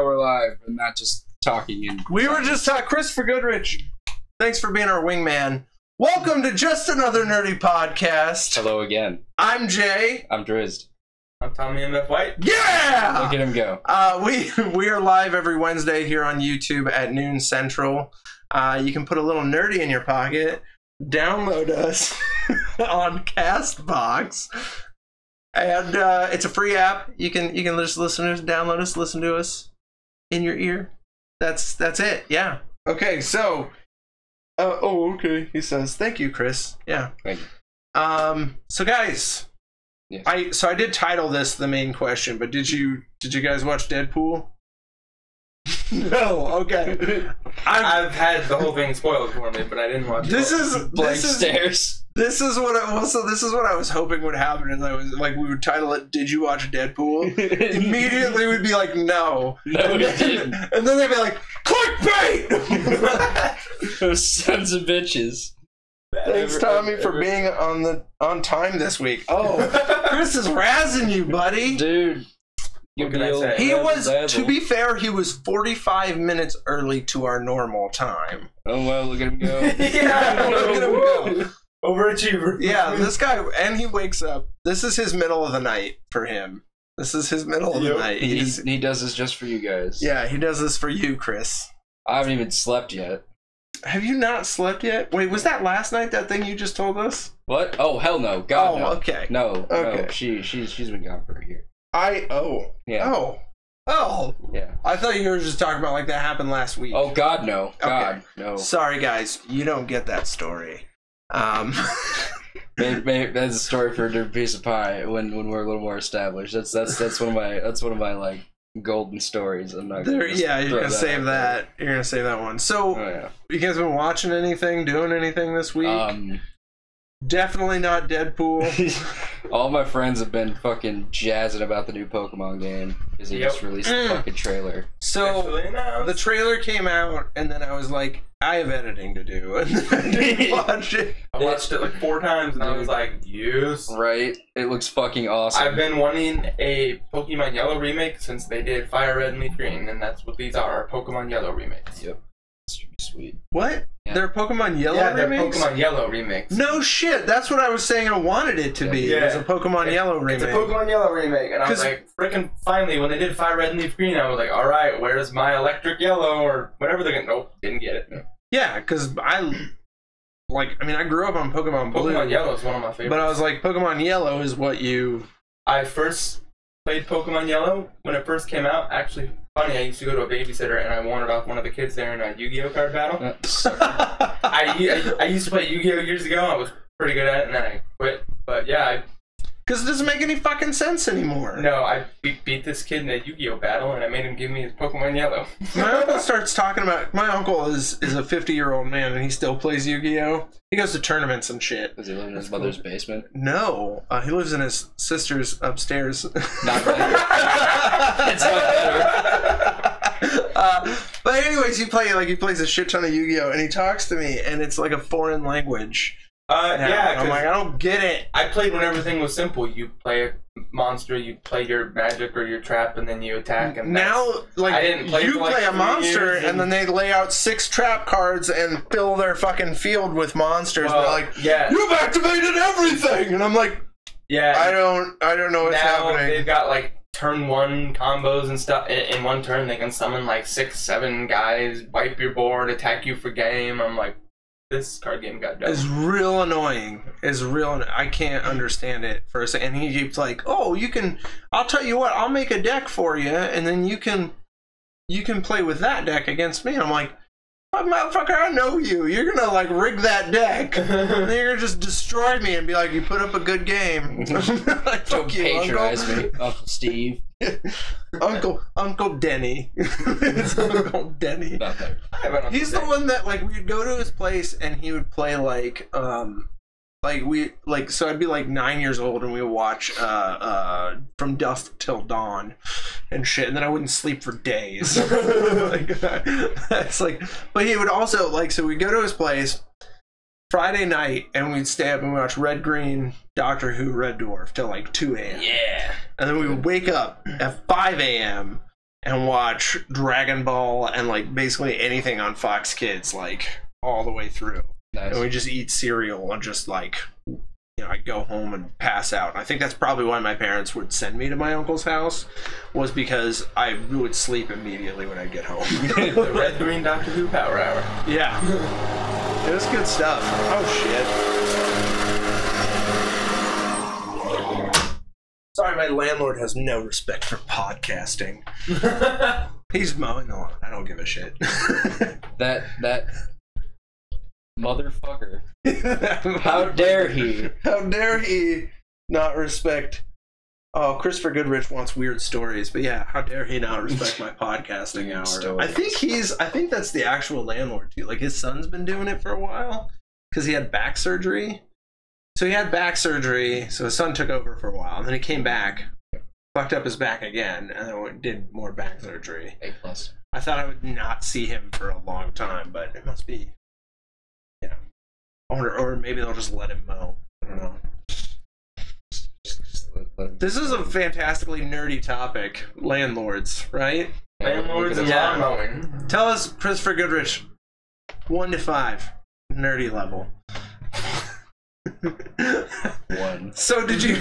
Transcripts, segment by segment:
now we're live and not just talking. We were just talking. Christopher Goodrich, thanks for being our wingman. Welcome to Just Another Nerdy Podcast. Hello again. I'm Jay. I'm Drizzt. I'm Tommy MF White. Yeah! Look at him go. We are live every Wednesday here on YouTube at noon Central. You can put a little nerdy in your pocket. Download us on CastBox. And it's a free app. You can just listen to us, download us, listen to us in your ear. That's it. Yeah. Okay. So. Okay. He says, "Thank you, Chris." Yeah. Thank you. So guys, yes. I did title this the main question, but did you guys watch Deadpool? No. Okay. I've had the whole thing spoiled for me, but I didn't watch it. This is This is what I was hoping would happen. Is I was like, we would title it "Did you watch Deadpool?" Immediately we'd be like, "No." No, we didn't. And then they'd be like, "Clickbait!" Those sons of bitches. Thanks, Tommy, for being on time this week. Oh, Chris is razzing you, buddy. Dude. What can I say? He was, to be fair, he was 45 minutes early to our normal time. Oh, well, look at him go. Yeah, Look at him go. Overachiever. Yeah, this guy, and he wakes up. This is his middle of the night for him. This is his middle of the night. He does this just for you guys. Yeah, he does this for you, Chris. I haven't even slept yet. Have you not slept yet? Wait, was that last night, that thing you just told us? What? Oh, hell no. God, no. Okay. No, Okay. no. She's been gone for a year. Yeah. Oh. Yeah. I thought you were just talking about like that happened last week. Oh, God, no. God, Okay. no. Sorry, guys. You don't get that story. Maybe that's a story for a different piece of pie when we're a little more established. That's one of my like golden stories. I'm not. Yeah, you're gonna save that. You're gonna save that one. So, yeah. You guys been watching anything, doing anything this week? Definitely not Deadpool. All my friends have been fucking jazzing about the new Pokemon game because they just released the fucking trailer. So the trailer came out, and then I was like, I have editing to do, and then I didn't watch it. I watched it like 4 times, and I was like, yes. Right? It looks fucking awesome. I've been wanting a Pokemon Yellow remake since they did Fire Red and Leaf Green, and that's what these are, Pokemon Yellow remakes. Yep. It's sweet. What? Yeah. They're Pokemon Yellow remakes? They're Pokemon Yellow remakes. No shit. That's what I was saying I wanted it to be. Yeah. It was a Pokemon Yellow remake. It's a Pokemon Yellow remake, and I was like, freaking finally, when they did Fire Red and Leaf Green, I was like, alright, where's my Electric Yellow, or whatever they're gonna... Nope, didn't get it. Yeah, because I grew up on Pokemon Blue. Pokemon Yellow is one of my favorites. But I was like, Pokemon Yellow is what you... I first played Pokemon Yellow when it first came out. Actually, funny, I used to go to a babysitter and I wanted off one of the kids there in a Yu-Gi-Oh card battle. I used to play Yu-Gi-Oh years ago. I was pretty good at it, and then I quit. But yeah, because it doesn't make any fucking sense anymore. No, I beat this kid in a Yu-Gi-Oh battle, and I made him give me his Pokemon Yellow. My uncle starts talking about... My uncle is a 50-year-old man, and he still plays Yu-Gi-Oh. He goes to tournaments and shit. Does he live in his mother's basement? No. He lives in his sister's upstairs. Not better. It's not better. But anyways, he plays a shit ton of Yu-Gi-Oh, and he talks to me, and it's like a foreign language. Yeah, I'm like, I don't get it. I played when everything was simple. You play a monster, you play your magic or your trap, and then you attack. And now, like, you play a monster, and then they lay out 6 trap cards and fill their fucking field with monsters. Well, they're like, yeah, you've activated everything, and I'm like, yeah, I don't know what's happening. They've got like turn 1 combos and stuff. In one turn, they can summon like 6, 7 guys, wipe your board, attack you for game. I'm like, this card game got done. It's real annoying. I can't understand it for a second. And he keeps like, oh, you can... I'll tell you what, I'll make a deck for you, and then you can play with that deck against me. I'm like, oh, motherfucker, I know you. You're gonna, like, rig that deck. And then you're gonna just destroy me and be like, you put up a good game. Like, fuck you, patronize Uncle. me, Uncle Steve. Uncle Denny. It's Uncle Denny. He's the one that, like, we'd go to his place and he would play so I'd be like 9 years old and we would watch From Dusk Till Dawn and shit, and then I wouldn't sleep for days. It's like, but he would also, like, so we'd go to his place Friday night and we'd stay up and watch Red Green, Doctor Who, Red Dwarf till like 2 a.m. Yeah. And then we would wake up at 5 a.m. and watch Dragon Ball and like basically anything on Fox Kids like all the way through. Nice. And we just eat cereal and just like, you know, I'd go home and pass out. And I think that's probably why my parents would send me to my uncle's house, was because I would sleep immediately when I get home. The Red Green Doctor Who Power Hour. Yeah. It was good stuff. Oh shit. Sorry, my landlord has no respect for podcasting. He's mowing the lawn. I don't give a shit. That motherfucker. How dare he? How dare he not respect... Oh, Christopher Goodrich wants weird stories, but yeah, how dare he not respect my podcasting hour? I think that's the actual landlord too. Like his son's been doing it for a while because he had back surgery. So he had back surgery, so his son took over for a while, and then he came back, fucked up his back again, and then did more back surgery. A+. I thought I would not see him for a long time, but it must be, yeah. Or maybe they'll just let him mow. I don't know. This is a fantastically nerdy topic. Landlords, right? Landlords and lawn mowing. Tell us, Christopher Goodrich, 1 to 5, nerdy level. 1. So did you...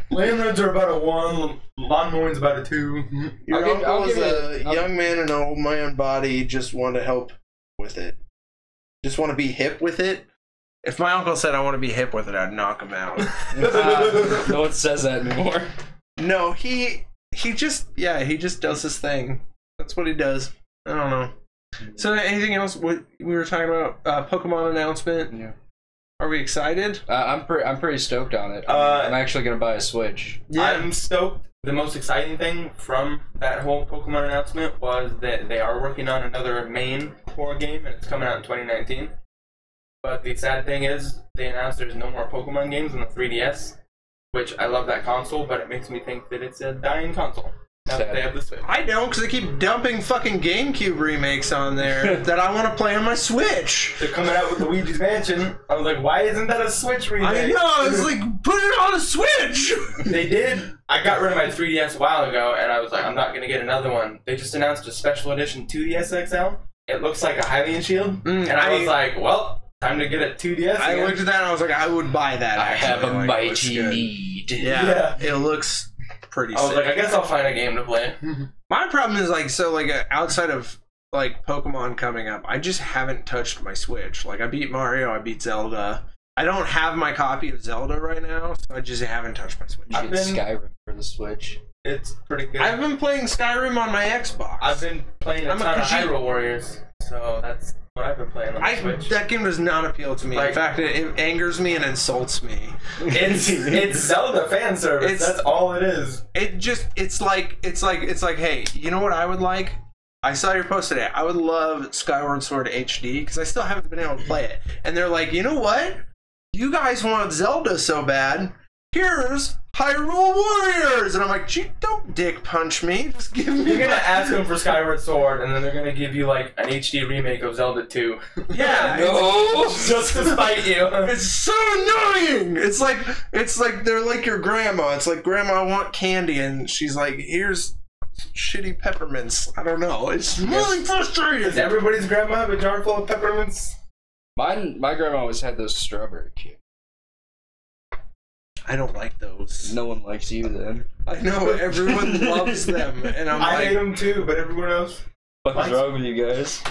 Landlords are about a 1, lawn mowing's about a 2. Your uncle was a young man in an old man body, just want to help with it. Just want to be hip with it. If my uncle said I want to be hip with it, I'd knock him out. No one says that anymore. No, he just does his thing. That's what he does. I don't know. So anything else? What we were talking about? Pokemon announcement. Yeah. Are we excited? I'm pretty stoked on it. I'm actually gonna buy a Switch. Yeah. I'm stoked. The most exciting thing from that whole Pokemon announcement was that they are working on another main core game, and it's coming out in 2019. But the sad thing is, they announced there's no more Pokemon games on the 3DS, which I love that console, but it makes me think that it's a dying console. Now that they have the Switch. I don't, because they keep dumping fucking GameCube remakes on there that I want to play on my Switch. They're coming out with Luigi's Mansion. I was like, why isn't that a Switch remake? I know, it's like, put it on a Switch! They did. I got rid of my 3DS a while ago, and I was like, I'm not going to get another one. They just announced a special edition 2DS XL. It looks like a Hylian shield, and I was like, well... time to get a 2DS. I looked at that and I was like, I would buy that. I have a like, mighty need. Yeah, it looks pretty sick. I was like, I guess I'll find a game to play. My problem is like, so like outside of like Pokemon coming up, I just haven't touched my Switch. Like I beat Mario, I beat Zelda. I don't have my copy of Zelda right now, so I just haven't touched my Switch. You get Skyrim for the Switch. It's pretty good. I've been playing Skyrim on my Xbox. I've been playing a ton of Hyrule Warriors, so that's what I've been playing on the Switch. That game does not appeal to me. Like, in fact, it angers me and insults me. It's Zelda fan service. That's all it is. It's like, hey, you know what I would like? I saw your post today. I would love Skyward Sword HD because I still haven't been able to play it. And they're like, you know what? You guys want Zelda so bad. Here's Hyrule Warriors! And I'm like, gee, don't dick punch me. Just give me... You're gonna ask them for Skyward Sword, and then they're gonna give you, like, an HD remake of Zelda 2. Yeah. No! Just to spite you. It's so annoying! It's like, they're like your grandma. It's like, Grandma, I want candy, and she's like, here's shitty peppermints. I don't know. It's really frustrating. Does everybody's grandma have a jar full of peppermints? My grandma always had those strawberry cakes. I don't like those. No one likes you then. I know, everyone loves them, and I hate them too, but everyone else. What's wrong with you guys?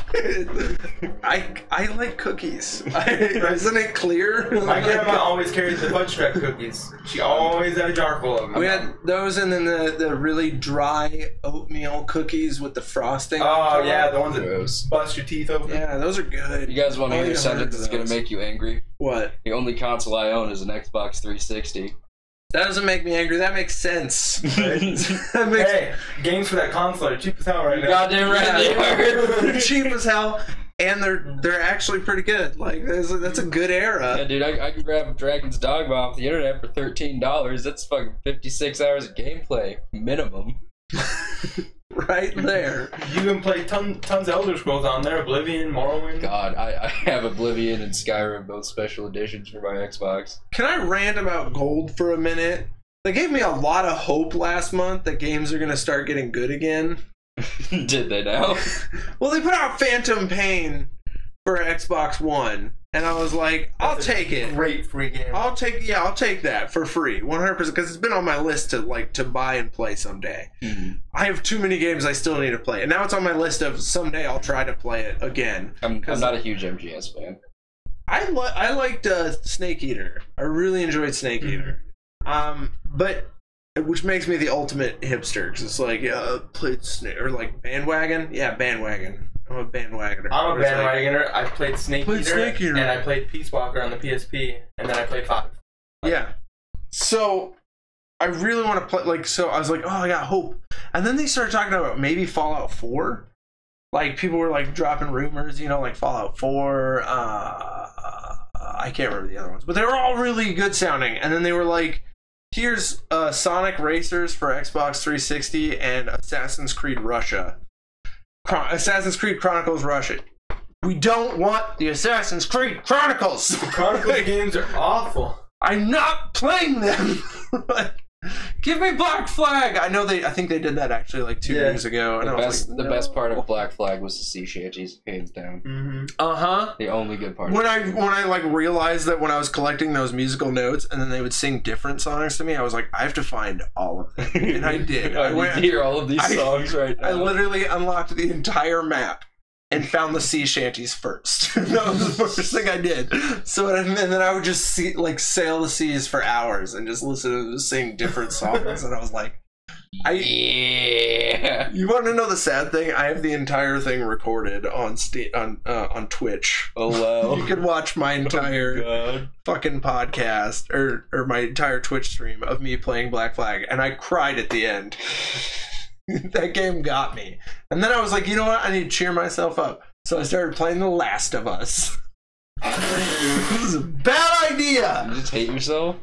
I like cookies. Isn't it clear? My grandma always carried the fudge stripe cookies. She always had a jar full of them. We had those, and then the really dry oatmeal cookies with the frosting. Oh yeah, the ones that bust your teeth open. Yeah, those are good. You guys want to hear a sentence that's gonna make you angry? What? The only console I own is an Xbox 360. That doesn't make me angry. That makes sense. Right? Hey, games for that console are cheap as hell right now. Goddamn right they are. They're cheap as hell, and they're actually pretty good. Like that's a good era. Yeah, dude, I can grab Dragon's Dogma off the internet for $13. That's fucking 56 hours of gameplay minimum. Right there. You can play tons of Elder Scrolls on there. Oblivion, Morrowind. God, I have Oblivion and Skyrim, both special editions for my Xbox. Can I rant about gold for a minute? They gave me a lot of hope last month that games are gonna start getting good again. Did they now? Well, they put out Phantom Pain for Xbox One, and I was like, I'll take it. Great free game. I'll take that for free, 100%, because it's been on my list to buy and play someday. I have too many games I still need to play, and now it's on my list of someday I'll try to play it again. I'm not a huge MGS fan. I liked Snake Eater. I really enjoyed Snake Eater. But which makes me the ultimate hipster, because it's like, yeah, played Snake, or like Bandwagon. Yeah, Bandwagon. I'm a bandwagoner. I'm a bandwagoner. I played Snake Eater, and I played Peace Walker on the PSP, and then I played 5. Yeah. So I really want to play. Like, so I was like, oh, I got hope. And then they started talking about maybe Fallout 4. Like, people were like dropping rumors, you know, like Fallout 4. I can't remember the other ones, but they were all really good sounding. And then they were like, here's Sonic Racers for Xbox 360 and Assassin's Creed Russia. Assassin's Creed Chronicles Russia. We don't want the Assassin's Creed Chronicles. The Chronicles games are awful. I'm not playing them. Like, give me Black Flag. I think they did that actually like 2 years ago. And the best part of Black Flag was the sea shanties, hands down. The only good part. When I like realized that when I was collecting those musical notes, and then they would sing different songs to me, I was like, I have to find all of them, and I did. I went hear all of these songs right now. I literally unlocked the entire map and found the sea shanties first. That was the first thing I did. So and then I would just sail the seas for hours and just listen to them sing different songs. And I was like, yeah. You want to know the sad thing? I have the entire thing recorded on Twitch. Oh wow! You can watch my entire fucking podcast or my entire Twitch stream of me playing Black Flag, and I cried at the end. That game got me. And then I was like, you know what? I need to cheer myself up. So I started playing The Last of Us. This is a bad idea. You just hate yourself?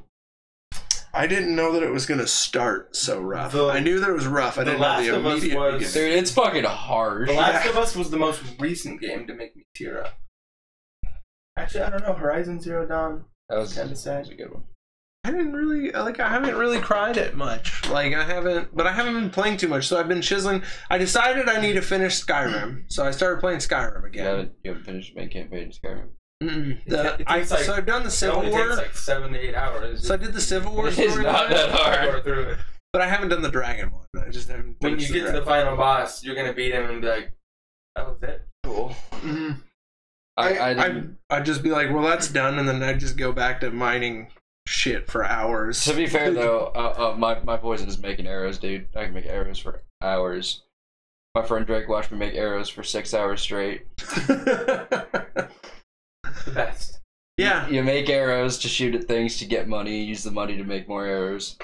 I didn't know that it was going to start so rough. I knew that it was rough. I didn't know the immediate beginning. Dude, it's fucking hard. The Last of Us was the most recent game to make me tear up. Actually, I don't know. Horizon Zero Dawn. That was kind of sad. That was a good one. I didn't really I haven't really cried it much. Like I haven't been playing too much, so I've been chiseling. I decided I need to finish Skyrim, so I started playing Skyrim again. You haven't finished the main campaign in Skyrim. So I've done the Civil War. It takes like 7 to 8 hours. So I did the Civil War. It's not that hard. But I haven't done the dragon one. I just haven't. When you get to the final boss, you're gonna beat him and be like, "That was it." Cool. I'd just be like, "Well, that's done," and then I'd just go back to mining shit for hours. To be fair though, my poison is making arrows, dude. I can make arrows for hours. My friend Drake watched me make arrows for 6 hours straight. The best. Yeah. You make arrows to shoot at things to get money. You use the money to make more arrows.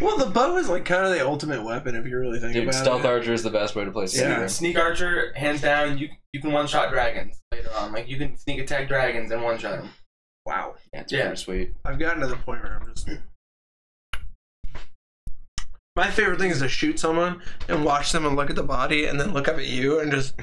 Well, the bow is like kind of the ultimate weapon if you really think about it. Stealth archer is the best way to play Skyrim. Yeah. Sneak archer, hands down. You can one shot dragons later on. Like you can sneak attack dragons and one shot them. Wow. Yeah, it's pretty sweet. I've gotten to the point where I'm just. My favorite thing is to shoot someone and watch them and look at the body and then look up at you and just.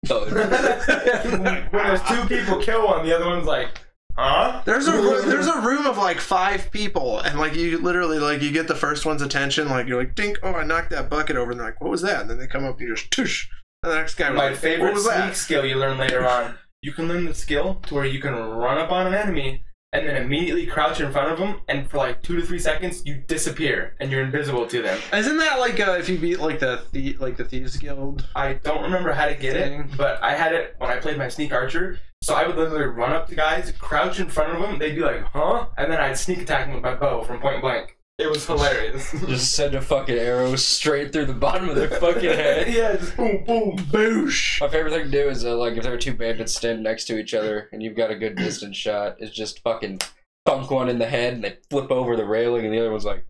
When there's 2 people kill one, the other one's like, huh? There's a room of like 5 people, and like you literally like you get the first one's attention, like you're like dink, oh I knocked that bucket over, and they're like, what was that? And then they come up, you just tush, and the next guy. My favorite sneak skill you learn later on. You can learn the skill to where you can run up on an enemy and then immediately crouch in front of them, and for like 2 to 3 seconds you disappear and you're invisible to them. Isn't that like if you beat like the Thieves Guild? I don't remember how to get it, but I had it when I played my sneak archer. So I would literally run up to guys, crouch in front of them, they'd be like, huh? And then I'd sneak attack them with my bow from point blank. It was hilarious. Just send a fucking arrow straight through the bottom of their fucking head. Yeah, just boom, boom, boosh. My favorite thing to do is like if there are 2 bandits standing next to each other and you've got a good distance shot, is just fucking thunk one in the head and they flip over the railing and the other one's like,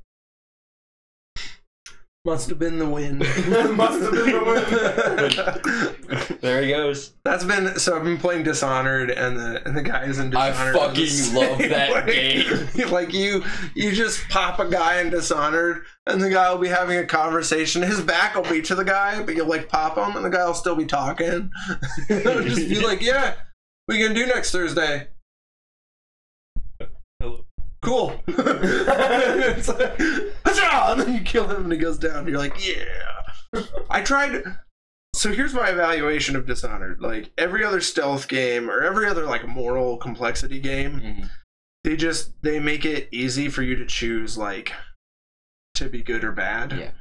must have been the wind. Must have been the wind. There he goes. I've been playing Dishonored, and the guys in Dishonored. I fucking love that game. Like you just pop a guy in Dishonored, and the guy will be having a conversation. His back will be to the guy, but you'll like pop him, and the guy will still be talking. It'll just be like, yeah, what are you gonna do next Thursday? cool. It's like, and then you kill him and he goes down. And you're like, yeah. I tried. So here's my evaluation of Dishonored. Like every other stealth game or every other like moral complexity game, they make it easy for you to choose like to be good or bad.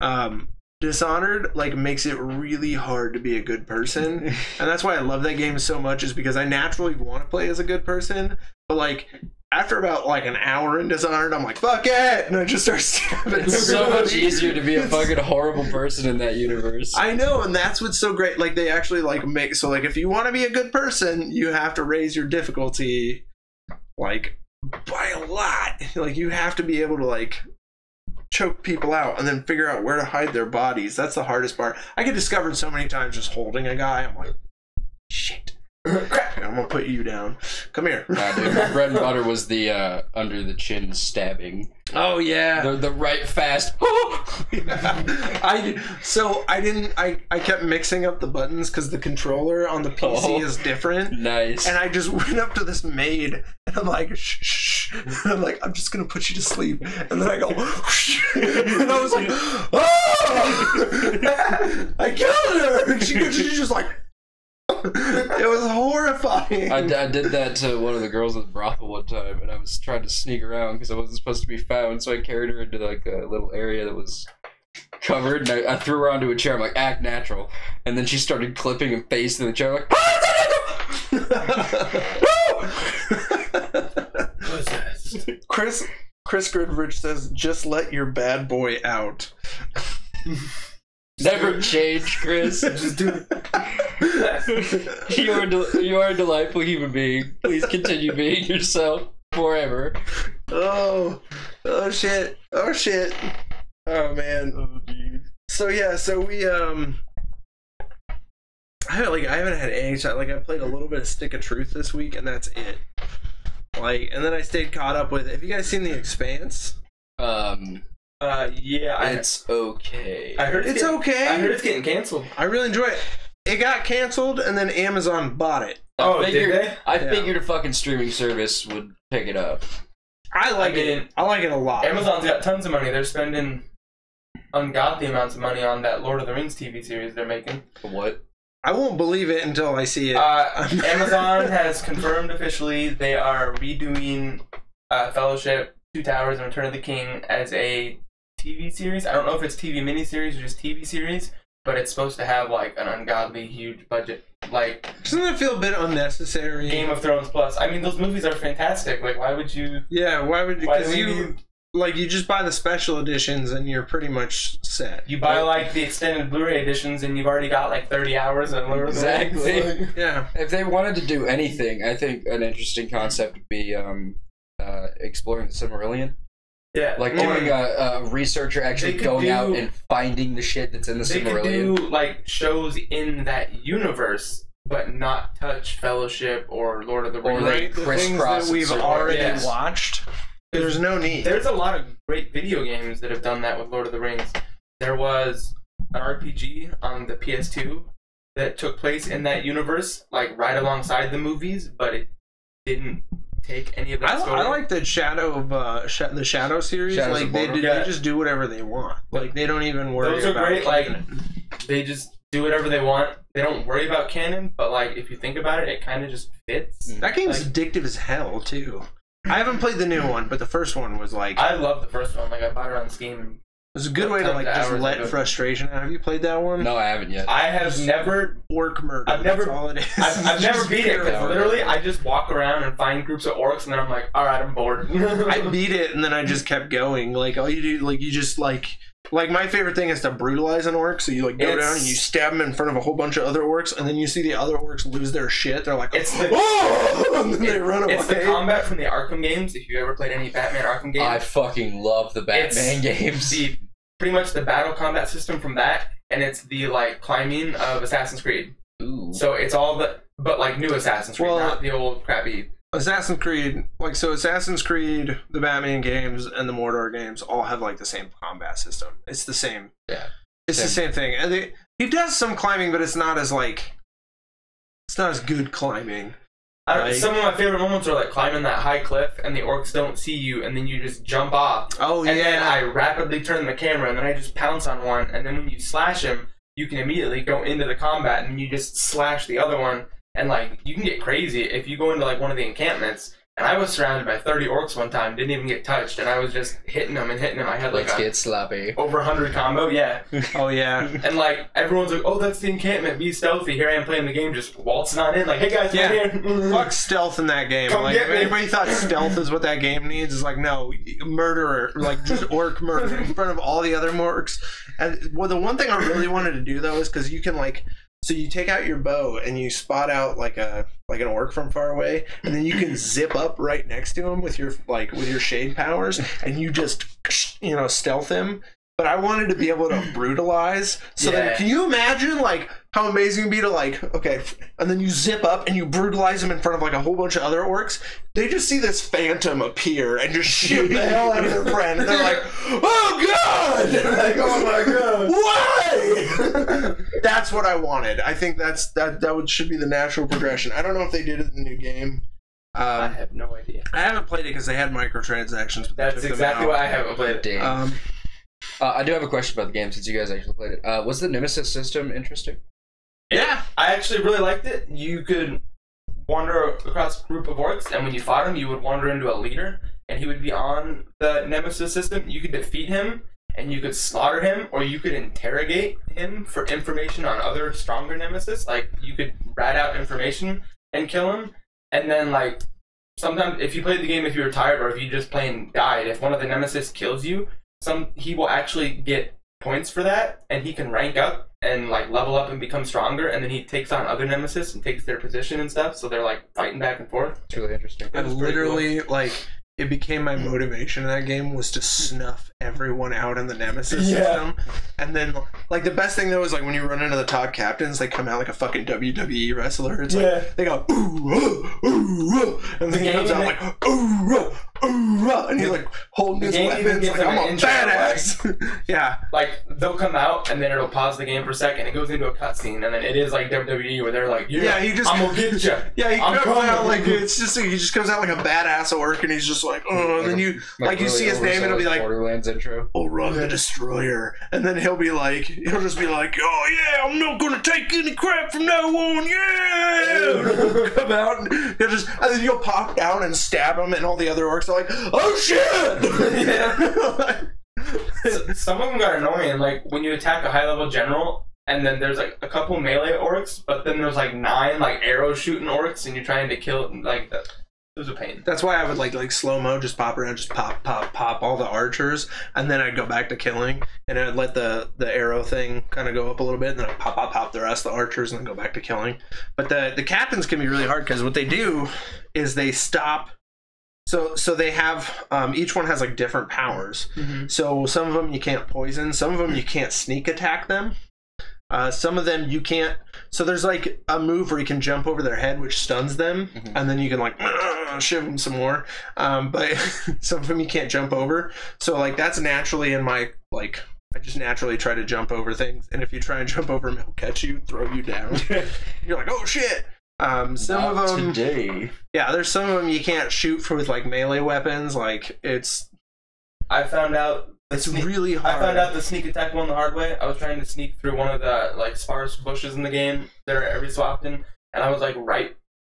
Yeah. Dishonored like makes it really hard to be a good person, and that's why I love that game so much. Is because I naturally want to play as a good person, but like after about like an hour in Dishonored, I'm like, fuck it, and I just start stabbing. It's so much easier to be a fucking horrible person in that universe. I know, and that's what's so great. Like they actually like make so like if you want to be a good person, you have to raise your difficulty like by a lot. Like you have to be able to like choke people out and then figure out where to hide their bodies. That's the hardest part. I get discovered so many times just holding a guy. I'm like, shit. Crap. I'm gonna put you down. Come here. Dude, my bread and butter was the under the chin stabbing. Oh yeah. The right fast. I kept mixing up the buttons because the controller on the PC is different. Nice. And I just went up to this maid and I'm like, shh, shh. And I'm like, I'm just gonna put you to sleep. And then I go, shh. And I was like, oh! I killed her. And she's just like. It was horrifying. I did that to one of the girls at the brothel one time, and I was trying to sneak around because I wasn't supposed to be found, so I carried her into like a little area that was covered, and I threw her onto a chair. I'm like, act natural. And then she started clipping and facing the chair, like, Chris Gridrich says, just let your bad boy out. Never change, Chris. Just do it. You are a delightful human being. Please continue being yourself forever. Oh shit. Oh shit. Oh man. Oh geez. So yeah, so we I haven't had any time. Like I played a little bit of Stick of Truth this week, and that's it. Like, and then I stayed caught up with. Have you guys seen The Expanse? Yeah, it's okay. I heard it's okay. I heard it's getting canceled. I really enjoy it. It got canceled, and then Amazon bought it. Did they? I figured a fucking streaming service would pick it up. I like it a lot. Amazon's got tons of money. They're spending ungodly amounts of money on that Lord of the Rings TV series they're making. What? I won't believe it until I see it. Amazon has confirmed officially they are redoing Fellowship, Two Towers, and Return of the King as a TV series. I don't know if it's TV miniseries or just TV series, but it's supposed to have like an ungodly huge budget. Like, doesn't it feel a bit unnecessary? Game of Thrones plus. I mean, those movies are fantastic. Like, why would you? Yeah, why would you? Because you just buy the special editions and you're pretty much set. You buy like the extended Blu-ray editions and you've already got like 30 hours of Lord of the Rings. Exactly. Yeah. If they wanted to do anything, I think an interesting concept would be exploring the Silmarillion. Yeah, like doing a researcher actually going out and finding the shit that's in the Silmarillion. They could do like shows in that universe, but not touch Fellowship or Lord of the Rings. Or like the things that we've already watched. There's no need. There's a lot of great video games that have done that with Lord of the Rings. There was an RPG on the PS2 that took place in that universe, like right alongside the movies, but it didn't take any of that story. I like the Shadow of the Shadow series. Shadows like they just do whatever they want. Like they don't even worry. Those are about great. Like they just do whatever they want. They don't worry about canon. But like if you think about it, it kind of just fits. That game's addictive as hell too. I haven't played the new one, but the first one was like. I love the first one. Like I bought it on Steam. It was a good way to like just let frustration out. Have you played that one? No, I haven't yet. I have never orc murder. I've never. That's all it is. I've never beat it. Literally, I just walk around and find groups of orcs, and then I'm like, all right, I'm bored. I beat it, and then I just kept going. Like all you do, like you just like my favorite thing is to brutalize an orc. So you like go down and you stab them in front of a whole bunch of other orcs, and then you see the other orcs lose their shit. They're like, oh, and then they run away. It's the combat from the Arkham games. If you ever played any Batman Arkham games, I fucking love the Batman games. Pretty much the battle combat system from that, and it's the like climbing of Assassin's Creed. Ooh. So it's all but like new Assassin's Creed, not the old crappy. Assassin's Creed, like so Assassin's Creed, the Batman games, and the Mordor games all have like the same combat system. It's the same. Yeah. It's the same thing. And he does some climbing, but it's not as like it's not as good climbing. Some of my favorite moments are like climbing that high cliff and the orcs don't see you and then you just jump off. Oh, yeah. And then I rapidly turn the camera and then I just pounce on one and then when you slash him, you can immediately go into the combat and you just slash the other one. And like, you can get crazy if you go into like one of the encampments. And I was surrounded by 30 orcs one time, didn't even get touched, and I was just hitting them and hitting them. I had like Let's get sloppy. Over 100 combo, yeah. Oh, yeah. And like, everyone's like, oh, that's the encampment, be stealthy. Here I am playing the game, just waltzing on in, like, hey guys, yeah. come here. Fuck stealth in that game. Come like, get me. Anybody thought stealth is what that game needs? It's like, no, murderer, like just orc murder in front of all the other orcs. And well, the one thing I really wanted to do though is because you can like. So you take out your bow and you spot out like an orc from far away, and then you can zip up right next to him with your shade powers, and you just stealth him. But I wanted to be able to brutalize. So then, can you imagine like how amazing it'd be to like and then you zip up and you brutalize them in front of like a whole bunch of other orcs. They just see this phantom appear and just shoot the hell out of their friend. And they're like, "Oh God!" They're like, "Oh my God, why?" That's what I wanted. I think that should be the natural progression. I don't know if they did it in the new game. I have no idea. I haven't played it because they had microtransactions. But that's exactly why I haven't played it. Damn. I do have a question about the game since you guys actually played it. Was the Nemesis system interesting? Yeah, I actually really liked it. You could wander across a group of orcs, and when you fought him, you would wander into a leader, and he would be on the Nemesis system. You could defeat him, and you could slaughter him, or you could interrogate him for information on other stronger Nemesis. Like, you could rat out information and kill him, and then, like, sometimes if you played the game if you were tired, or if you just plain died, if one of the Nemesis kills you, he will actually get points for that, and he can rank up and like level up and become stronger, and then he takes on other Nemesis and takes their position and stuff, so they're like fighting back and forth. It's really interesting. And literally, cool. Like, it became my motivation in that game was to snuff everyone out in the Nemesis system. And then, like, the best thing though is like when you run into the top captains, they come out like a fucking WWE wrestler. It's like they go ooh, ooh, and then he comes out like ooh, ooh, and he's like holding his weapons like I'm a badass. Yeah, like they'll come out and then it'll pause the game for a second. It goes into a cutscene, and then it is like WWE where they're like, he just I'm gonna get you. Yeah, he comes out like it's just he just comes out like a badass orc, and he's just like, oh, and then you like you see his name, and it'll be like Borderlands intro. Run the Destroyer, and then he'll just be like, oh yeah, I'm not gonna take any crap from now on, yeah. Come out, and and then you'll pop down and stab him, and all the other orcs are like, oh shit. Yeah. Some of them got annoying, like when you attack a high level general. And then there's like a couple melee orcs, but then there's like 9 like arrow shooting orcs, and you're trying to kill like that. It was a pain. That's why I would like slow mo, just pop around, just pop all the archers, and then I'd go back to killing, and I'd let the arrow thing kind of go up a little bit, and then I'd pop the rest of the archers, and then go back to killing. But the captains can be really hard because what they do is they stop. So they have each one has like different powers. Mm-hmm. So some of them you can't poison, some of them you can't sneak attack them. Some of them you can't. So there's like a move where you can jump over their head, which stuns them, and then you can like shiv them some more. But some of them you can't jump over. So like that's naturally in my like. I just naturally try to jump over things, and if you try and jump over them, he'll catch you, throw you down. You're like, oh shit. Some Not of them. Today. Yeah, there's some of them you can't shoot with like melee weapons. Like it's. I found out. It's really hard. I found out the sneak attack one the hard way. I was trying to sneak through one of the like sparse bushes in the game there every so often, and I was like right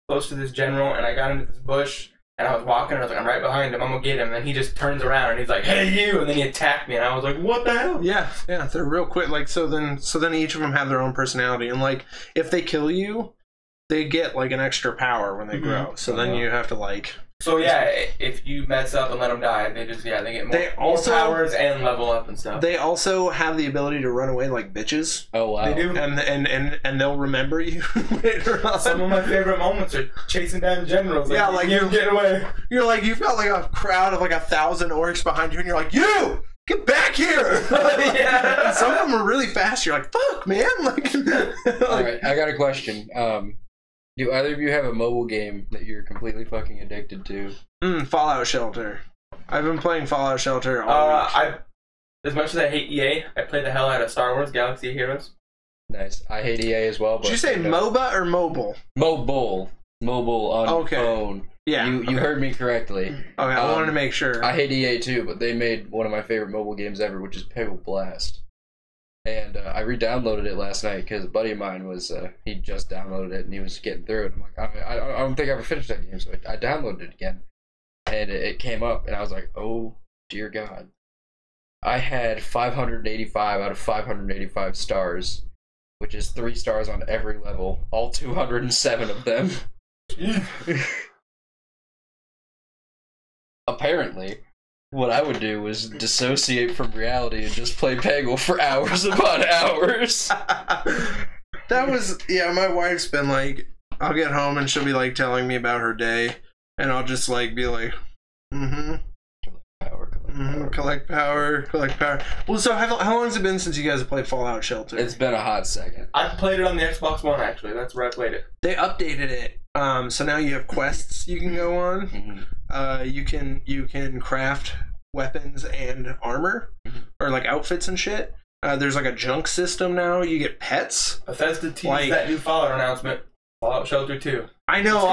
close to this general, and I got into this bush, and I was walking, and I was like, I'm right behind him, I'm gonna get him, and he just turns around, and he's like, hey you, and then he attacked me, and I was like, what the hell? Yeah, they're real quick. Like so then each of them have their own personality, and like if they kill you, they get like an extra power when they grow. So then you have to like. So yeah, if you mess up and let them die, they get more powers and level up and stuff. They also have the ability to run away like bitches. Oh wow! They do, and they'll remember you later on. Some of my favorite moments are chasing down generals. Like, yeah, like you're getting away. You're like you've got like a crowd of like 1,000 orcs behind you, and you're like, you get back here! Yeah. And some of them are really fast. You're like, fuck, man! Like, all right, I got a question. Do either of you have a mobile game that you're completely fucking addicted to? Fallout Shelter. I've been playing Fallout Shelter all week. As much as I hate EA, I play the hell out of Star Wars Galaxy of Heroes. Nice. I hate EA as well. But did you say MOBA or mobile? Mobile. mobile on phone. Yeah. You heard me correctly. Okay, I wanted to make sure. I hate EA too, but they made one of my favorite mobile games ever, which is Peggle Blast. And I re-downloaded it last night because a buddy of mine was, he just downloaded it and he was getting through it. I'm like, I don't think I ever finished that game, so I downloaded it again. And it came up, and I was like, oh, dear God. I had 585 out of 585 stars, which is 3 stars on every level, all 207 of them. Apparently, what I would do was dissociate from reality and just play Peggle for hours upon hours. That was, yeah, my wife's been like, I'll get home and she'll be like telling me about her day, and I'll just like be like, collect power. Well, so how long has it been since you guys have played Fallout Shelter? It's been a hot second. I played it on the Xbox One, actually. That's where I played it. They updated it, so now you have quests you can go on. You can craft weapons and armor, or like outfits and shit. There's like a junk system now. You get pets. Bethesda teased that new Fallout announcement. Fallout Shelter 2. I know.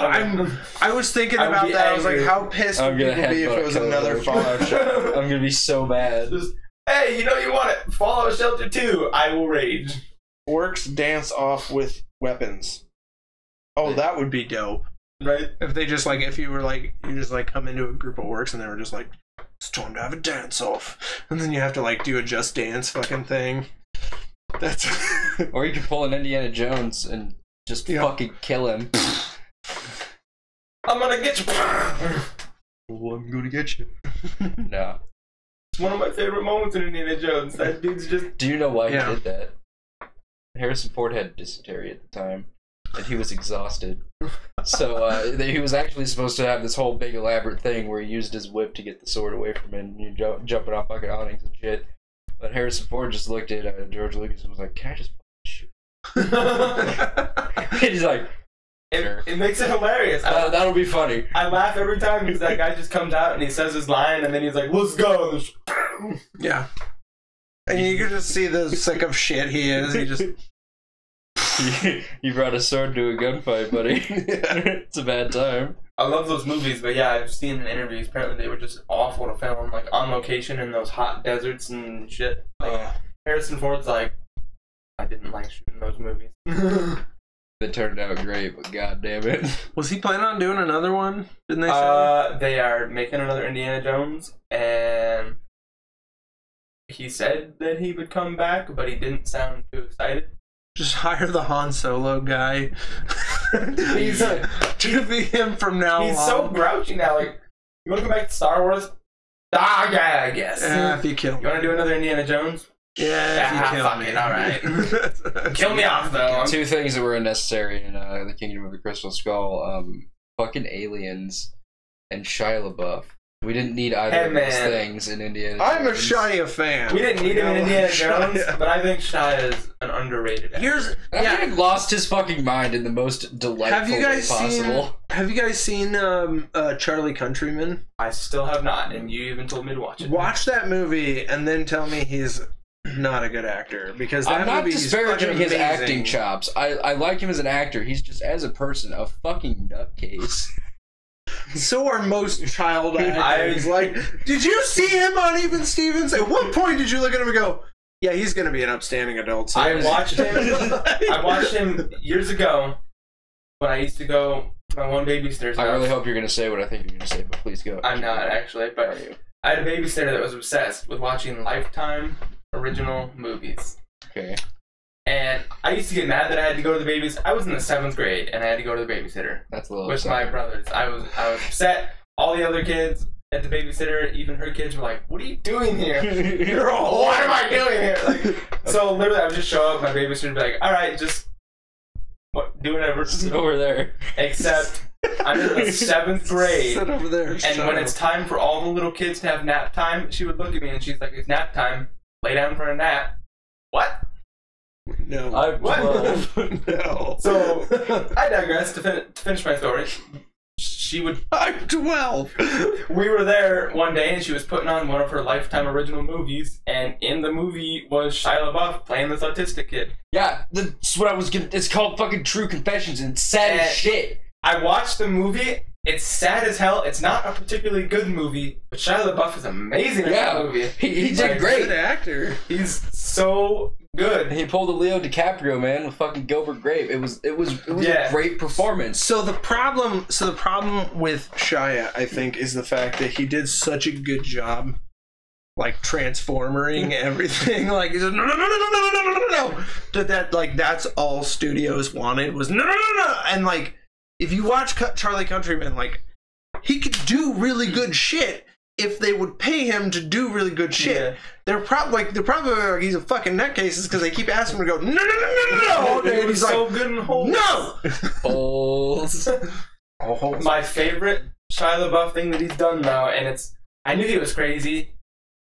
I was thinking about that. I was like, how pissed would people be if it was another Fallout Shelter? I'm gonna be so mad. Just, hey, you know you want it. Fallout Shelter 2. I will rage. Orcs dance off with weapons. Oh, that would be dope. Right? If they just like, if you were like, you just like come into a group of orcs and they were just like, it's time to have a dance off. And then you have to like do a Just Dance fucking thing. That's. Or you could pull an Indiana Jones and just fucking kill him. I'm gonna get you. Oh, I'm gonna get you. No. It's one of my favorite moments in Indiana Jones. That dude's just. Do you know why he did that? Harrison Ford had dysentery at the time, and he was exhausted. So he was actually supposed to have this whole big elaborate thing where he used his whip to get the sword away from him, and you jumping off fucking awnings and shit. But Harrison Ford just looked at George Lucas and was like, "Can I just shoot?" He's like, sure. It makes it hilarious. That'll be funny. I laugh every time because that guy just comes out and he says his line and then he's like, let's go. Yeah. And you can just see the sick of shit he is. He just... You brought a sword to a gunfight, buddy. It's a bad time. I love those movies, but yeah, I've seen in interviews, apparently they were just awful to film, like on location in those hot deserts and shit. Like, Harrison Ford's like, I didn't like shooting those movies. They turned out great, but god damn it. Was he planning on doing another one? Didn't they say? They are making another Indiana Jones, and he said that he would come back, but he didn't sound too excited. Just hire the Han Solo guy. He's to be him from now on. He's so grouchy now. Like, you want to go back to Star Wars? Yeah, I guess. Yeah, if you kill me. You want to do another Indiana Jones? Yeah, if you kill me. It, all right. Kill me off, though. 2 things that were unnecessary in the Kingdom of the Crystal Skull. Fucking aliens and Shia LaBeouf. We didn't need either of those things in Indiana Jones. I'm a Shia fan. We didn't need him in Indiana Jones, but I think Shia is an underrated actor. He lost his fucking mind in the most delightful way possible. Have you guys seen Charlie Countryman? I still have not, and you even told me to watch it. Watch that movie and then tell me he's not a good actor, because that I'm not movie disparaging his acting chops. I like him as an actor. He's just, as a person, a fucking nutcase. So are most child actors. Like, did you see him on Even Stevens? At what point did you look at him and go, yeah, he's going to be an upstanding adult? So I watched him years ago when I used to go to my one babysitter's house. I really hope you're going to say what I think you're going to say, but please go. I'm not, actually, but I had a babysitter that was obsessed with watching Lifetime original movies. Okay. And I used to get mad that I had to go to the babysitter. I was in the 7th grade and I had to go to the babysitter. That's a little with my brothers. I was upset. All the other kids at the babysitter, even her kids, were like, "What are you doing here? You're all, what am I doing here?" Like, so literally, I would just show up. My babysitter would be like, "All right, just do whatever." Sit over there. Except I'm in the 7th grade. Sit over there. And when it's time for all the little kids to have nap time, she would look at me and she's like, "It's nap time. Lay down for a nap." What? No. I'm 12. No. So, I digress. To finish my story, she would... I'm 12! We were there one day, and she was putting on one of her Lifetime original movies, and in the movie was Shia LaBeouf playing this autistic kid. Yeah, that's what I was gonna... It's called fucking True Confessions, and it's sad as shit. I watched the movie. It's sad as hell. It's not a particularly good movie, but Shia LaBeouf is amazing in that movie. He did great. Good actor. He's so good. He pulled a Leo DiCaprio, man, with fucking Gilbert Grape. It was a great performance. So the problem with Shia, I think, is the fact that he did such a good job, like transforming everything. Like he's like, no. That's all studios wanted was no. And like, if you watch Charlie Countryman, like he could do really good shit if they would pay him to do really good shit. Yeah. They're probably like he's a fucking nutcase because they keep asking him to go no. And he's so like, good in holes. No. Holes. My favorite Shia LaBeouf thing that he's done though, and I knew he was crazy,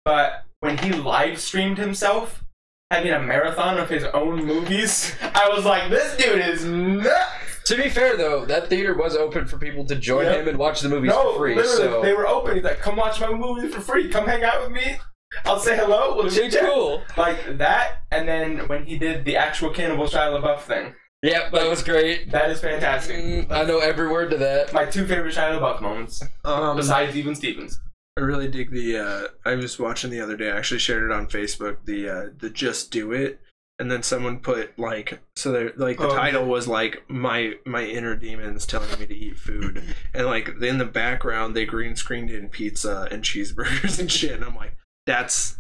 but when he live streamed himself having a marathon of his own movies, I was like, this dude is nuts. To be fair, though, that theater was open for people to join him and watch the movies for free. Literally, they were open. He's like, come watch my movie for free. Come hang out with me. I'll say hello. We'll chit-chat. Cool. Like that, and then when he did the actual Cannibal Shia LaBeouf thing. Yeah, that was great. That is fantastic. I know every word to that. My two favorite Shia LaBeouf moments, besides Even Stevens. I really dig the, I was watching the other day, I actually shared it on Facebook, the Just Do It. And then someone put like, so they're like the title was like my inner demons telling me to eat food, and like in the background they green screened in pizza and cheeseburgers and shit, and I'm like, that's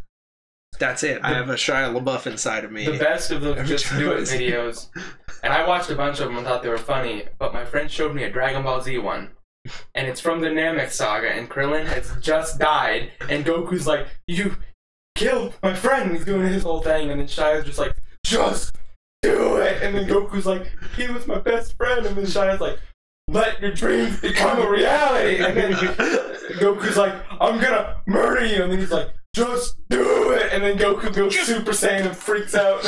it. I have a Shia LaBeouf inside of me. The best of those Just Do It videos, and I watched a bunch of them and thought they were funny, but my friend showed me a Dragon Ball Z one, and it's from the Namek saga, and Krillin has just died, and Goku's like, you killed my friend, and he's doing his whole thing, and then Shia's just like, just do it! And then Goku's like, he was my best friend, and then Shia's like, let your dreams become a reality! And then Goku's like, I'm gonna murder you! And then he's like, just do it! And then Goku goes Super Saiyan and freaks out.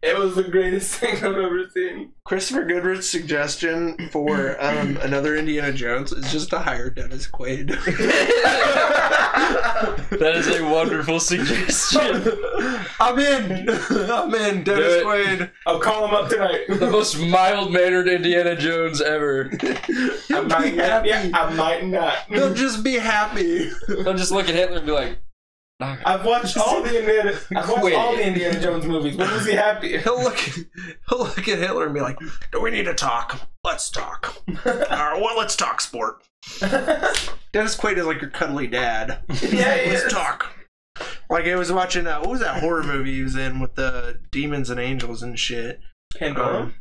It was the greatest thing I've ever seen. Christopher Goodrich's suggestion for another Indiana Jones is just to hire Dennis Quaid. That is a wonderful suggestion. I'm in, Dennis Quaid. I'll call him up tonight. The most mild-mannered Indiana Jones ever. I might not. Yeah, I might not. He'll just be happy. He'll just look at Hitler and be like, I've watched all the Indiana Jones movies. When was he happy? He'll look at Hitler and be like, "Do we need to talk? Let's talk. Well, let's talk sport." Dennis Quaid is like your cuddly dad. Yeah, let's talk. Like I was watching what was that horror movie he was in with the demons and angels and shit? Pandora?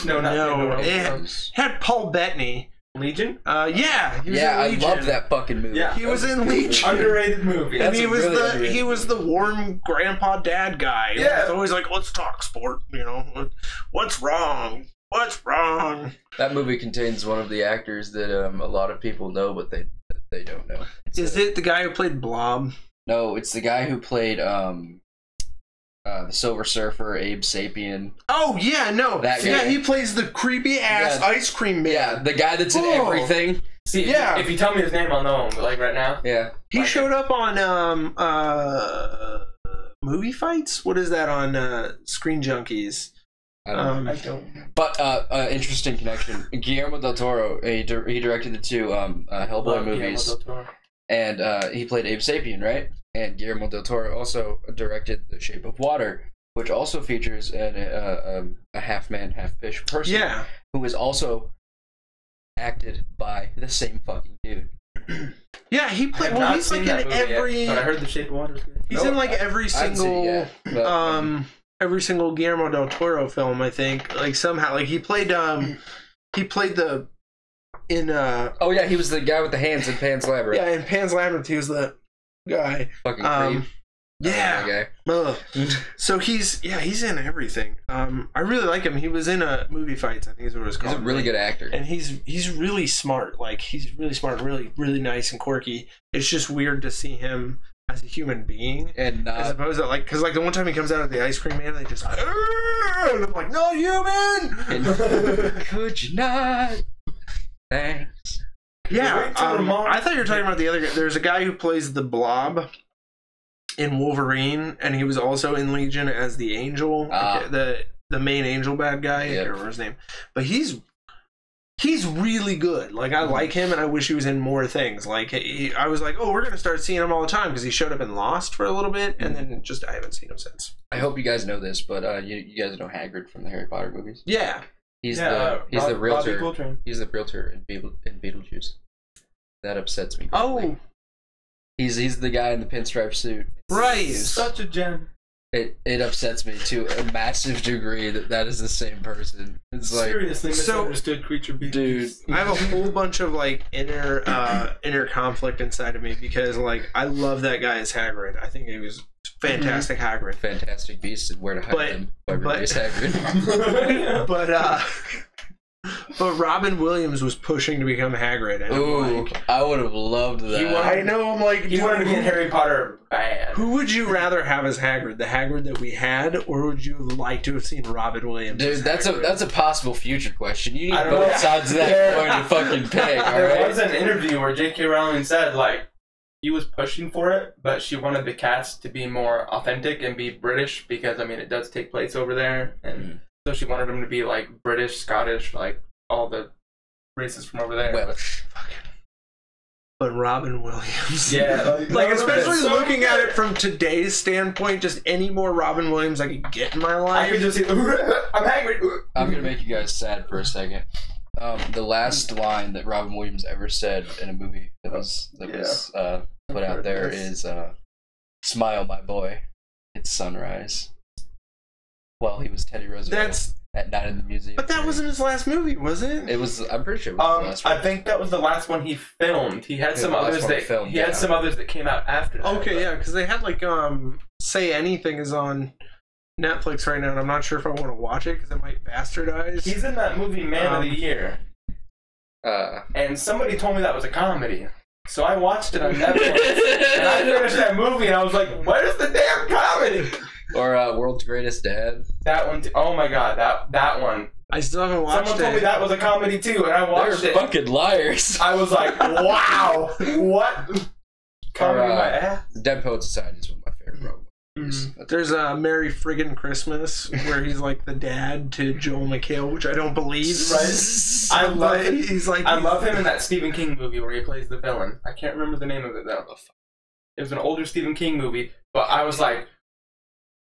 No. It had Paul Bettany. Legion? Yeah, he was in I Legion. love that fucking movie. Yeah, he was in Legion. Underrated movie. And he was the warm grandpa dad guy. Yeah. He's always like, let's talk sport, you know. What's wrong? What's wrong? That movie contains one of the actors that a lot of people know, but they don't know. Is it the guy who played Blob? No, it's the guy who played the Silver Surfer, Abe Sapien. Oh yeah, no, that guy. Yeah, he plays the creepy ass ice cream man. Yeah, the guy that's in everything. See, if you tell me his name, I'll know him. But like right now, yeah, he showed up on movie fights. What is that on Screen Junkies? I don't. But interesting connection. Guillermo del Toro, he directed the two Hellboy movies, and he played Abe Sapien, right? And Guillermo del Toro also directed The Shape of Water, which also features a half-man, half-fish person who is also acted by the same fucking dude. Yeah, he played. Well, he's like in every. But I heard The Shape of Water is good. He's in like every single, every single Guillermo del Toro film. I think like somehow like he played the in. Oh yeah, he was the guy with the hands in Pan's Labyrinth. Yeah, in Pan's Labyrinth, he was the guy. Fucking creep. Yeah. So he's in everything. I really like him. He was in Movie Fights, I think is what it was called. He's a really good actor. And he's really smart. Like he's really smart, really, really nice and quirky. It's just weird to see him as a human being. And as opposed to like, because like the one time he comes out of the ice cream man, they just and I'm like, no human. Could you not? Thanks. Yeah, I thought you were talking about the other guy. There's a guy who plays the Blob in Wolverine, and he was also in Legion as the Angel, the main Angel bad guy. I can't remember his name, but he's he's really good. Like, I like him, and I wish he was in more things. Like, I was like, oh, we're gonna start seeing him all the time because he showed up in Lost for a little bit, and then just I haven't seen him since. I hope you guys know this, but you guys know Hagrid from the Harry Potter movies. Yeah, he's the realtor. He's the realtor in Beetlejuice. That upsets me greatly. Oh, he's the guy in the pinstripe suit. Right, such a gem. It upsets me to a massive degree that is the same person. It's like seriously misunderstood creature beast. Dude, I have a whole bunch of like inner conflict inside of me because like I love that guy as Hagrid. I think he was fantastic Hagrid. Fantastic Beasts and Where to Hide Them by Reese Hagrid. But Robin Williams was pushing to become Hagrid. And ooh, I would have loved that. I know. I'm like, he wanted to be in Harry Potter bad. Who would you rather have as Hagrid? The Hagrid that we had, or would you like to have seen Robin Williams? Dude, that's a possible future question. You need both sides of that coin to fucking pick. There was an interview where J.K. Rowling said like he was pushing for it, but she wanted the cast to be more authentic and be British because I mean it does take place over there, and so she wanted them to be like British, Scottish, like all the races from over there. Welsh. But Robin Williams. Yeah. Like especially looking at it from today's standpoint, just any more Robin Williams I could get in my life. I could just see, I'm angry. I'm going to make you guys sad for a second. The last line that Robin Williams ever said in a movie that was put out there is, "Smile, my boy, it's sunrise." Well, he was Teddy Roosevelt at Night in the Museum. But that wasn't his last movie, was it? It was. I'm pretty sure it was the last one. I think that was the last one he filmed. He had some others that came out after that. Okay, yeah, because they had like Say Anything is on Netflix right now, and I'm not sure if I want to watch it because it might bastardize. He's in that movie Man of the Year. And somebody told me that was a comedy. So I watched it on Netflix, and I finished that movie, and I was like, where's the damn comedy? Or World's Greatest Dad. That one, oh my god, that one. I still haven't watched it. Someone told me that was a comedy too, and I watched They're it. fucking liars. I was like, wow, what? Comedy my ass? Dead Poet Society is one of my favorite movies. There's a Merry Friggin' Christmas where he's like the dad to Joel McHale, which I don't believe. Right? I love him in that Stephen King movie where he plays the villain. I can't remember the name of it though. It was an older Stephen King movie, but I was like,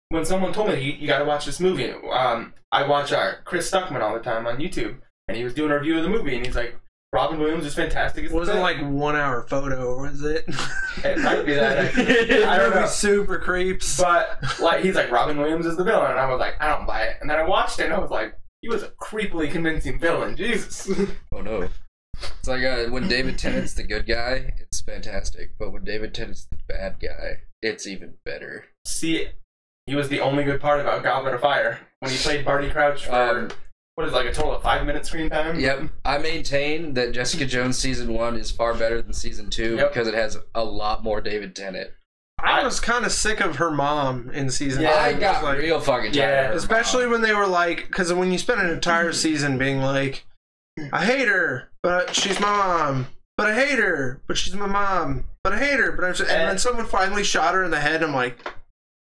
when someone told me you got to watch this movie, I watch Chris Stuckman all the time on YouTube, and he was doing a review of the movie, and he's like, Robin Williams is fantastic. It wasn't like 1 hour photo, was it? It might be that. Actually. I don't know. Super creeps. But like, he's like, Robin Williams is the villain, and I was like, I don't buy it. And then I watched it, and I was like, he was a creepily convincing villain. Jesus. Oh no. It's like when David Tennant's the good guy, it's fantastic, but when David Tennant's the bad guy, it's even better. See, he was the only good part about Goblet of Fire when he played Barty Crouch for what is it, like a total of 5-minute screen time. Yep, I maintain that Jessica Jones season 1 is far better than season 2 because it has a lot more David Tennant. I was kind of sick of her mom in season 2. I got like, real fucking tired of her especially mom. when they were like, because when you spend an entire season being like, I hate her, but she's my mom. But I hate her, but she's my mom. But I hate her, but and then someone finally shot her in the head. I'm like,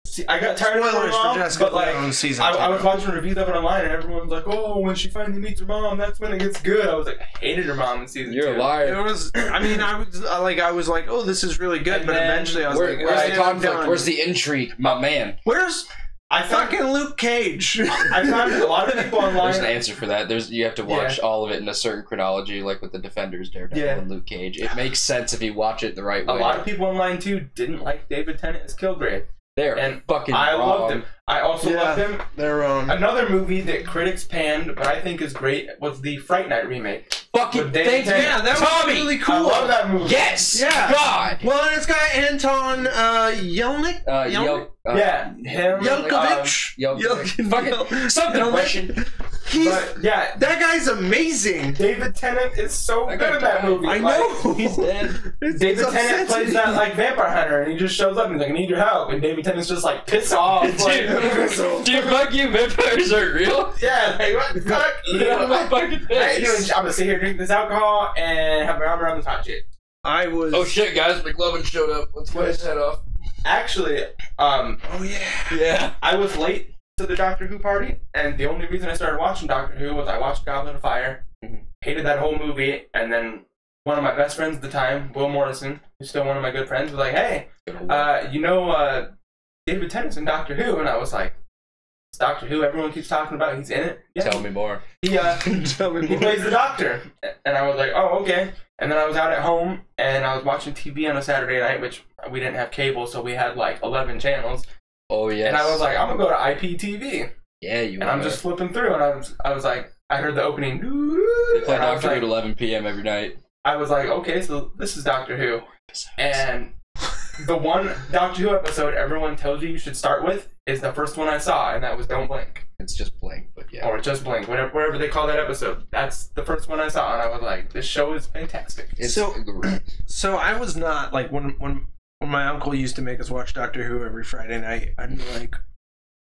see, I got tired of her mom, but like, season I was watching reviews of it online, and everyone's like, "Oh, when she finally meets her mom, that's when it gets good." I was like, I hated her mom in season 2. You're a liar. It was. I mean, I was like, "Oh, this is really good," but eventually I was like, "Where's the conflict? Where's the intrigue, my man? Where's fucking Luke Cage?" I found a lot of people online. There's an answer for that. You have to watch all of it in a certain chronology, like with the Defenders, Daredevil, and Luke Cage. It makes sense if you watch it the right way. A lot of people online too didn't like David Tennant as Kilgrave. They're fucking I wrong. loved him. I also loved him. They're wrong. Another movie that critics panned, but I think is great, was the Fright Night remake. Fucking thank you. Yeah, that was really cool. I love that movie. Yes. Yeah. God. Well, and it's got Anton Yelnik. Him. Yelkovich. Fucking something Russian. That guy's amazing. David Tennant is so good in that movie. I know. He's dead. David Tennant plays that like vampire hunter, and he just shows up and he's like, "I need your help," and David Tennant's just like, "Piss off." Dude, fuck you, vampires are real? Yeah, like, what the fuck? I'm gonna sit here, drink this alcohol, and have my arm around the top shit. Oh shit, guys, McLovin showed up. Let's put his head off. Actually, yeah. I was late to the Doctor Who party, and the only reason I started watching Doctor Who was I watched Goblet of Fire, hated that whole movie, and then one of my best friends at the time, Will Morrison, who's still one of my good friends, was like, hey, David Tennant's in Doctor Who, and I was like, it's Doctor Who, everyone keeps talking about, he's in it. Yeah. Tell me more. He plays the Doctor, and I was like, oh, okay. And then I was out at home, and I was watching TV on a Saturday night, which we didn't have cable, so we had like 11 channels. Oh, yes. And I was like, I'm gonna go to IPTV. Yeah, you And I'm just flipping through, and I was like, I heard the opening. They play Doctor Who at 11 p.m. every night. I was like, okay, so this is Doctor Who. And the one Doctor Who episode everyone tells you should start with is the first one I saw, and that was Don't Blink. It's just Blink, but yeah. Or Just Blink, whatever they call that episode. That's the first one I saw, and I was like, this show is fantastic. So I was not, like, when my uncle used to make us watch Doctor Who every Friday night, I'd be like,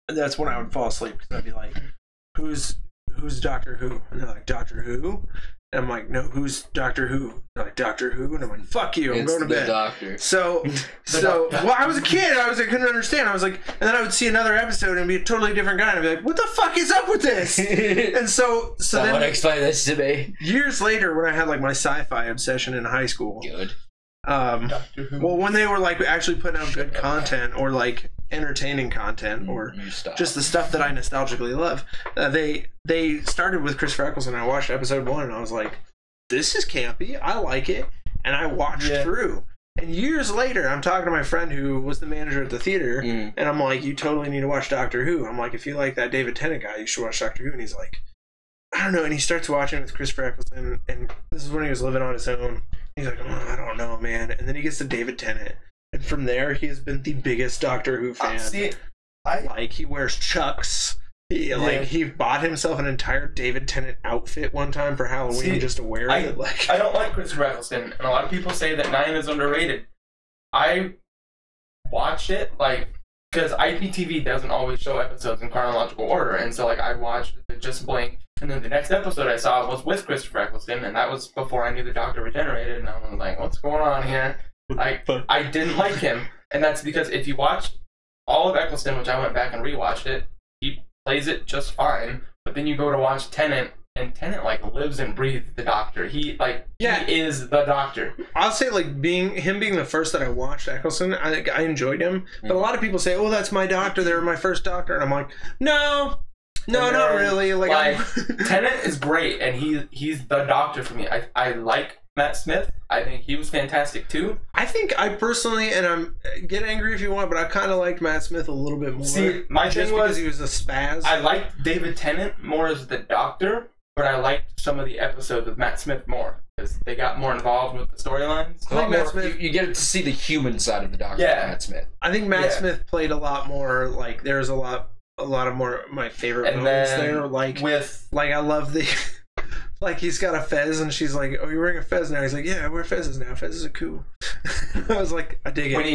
that's when I would fall asleep, because I'd be like, who's Doctor Who? And they're like, Doctor Who? And I'm like, no, who's Doctor Who? They're like, Doctor Who? And I'm like, fuck you, I'm going to bed. Doctor. So, well, I was a kid, I couldn't understand. I was like, and then I would see another episode and be a totally different guy, and I'd be like, what the fuck is up with this? And so Someone explain this to me. Years later, when I had like my sci-fi obsession in high school. Good. Well, when they were like actually putting out good content or like entertaining content or just the stuff that I nostalgically love, they started with Christopher Eccleston. I watched episode 1 and I was like, this is campy, I like it, and I watched through. And years later, I'm talking to my friend who was the manager at the theater, and I'm like, you totally need to watch Doctor Who. I'm like, if you like that David Tennant guy, you should watch Doctor Who. And he's like, I don't know. And he starts watching with Christopher Eccleston, and this is when he was living on his own. He's like, oh, I don't know, man. And then he gets to David Tennant, and from there, he has been the biggest Doctor Who fan. Like, he wears Chucks. He bought himself an entire David Tennant outfit one time for Halloween just to wear it. I don't like Christopher Eccleston, and a lot of people say that Diehm is underrated. I watched it, because IPTV doesn't always show episodes in chronological order, and so, I watched Just Blink, and then the next episode I saw was with Christopher Eccleston, and that was before I knew the Doctor regenerated, and I was like, what's going on here? I didn't like him, and that's because if you watch all of Eccleston, which I went back and rewatched it, he plays it just fine, but then you go to watch Tennant, and Tennant lives and breathes the Doctor. He is the Doctor. I'll say being the first that I watched Eccleston, I enjoyed him, but a lot of people say, oh, that's my Doctor, they were my first Doctor, and I'm like, no, not really. Tennant is great, and he's the Doctor for me. I like Matt Smith. I think he was fantastic too. I think I personally, and get angry if you want, but I kind of liked Matt Smith a little bit more. See, my thing was he was a spaz. I liked David Tennant more as the Doctor, but I liked some of the episodes with Matt Smith more because they got more involved with the storylines. I think Matt Smith, you get to see the human side of the Doctor. Yeah, Matt Smith. I think Matt Smith played a lot more. There's a lot of more my favorite moments there. I love the. He's got a fez, and she's like, oh, you're wearing a fez now? He's like, yeah, I wear fezzes now. Fezzes are cool. I was like, I dig it. When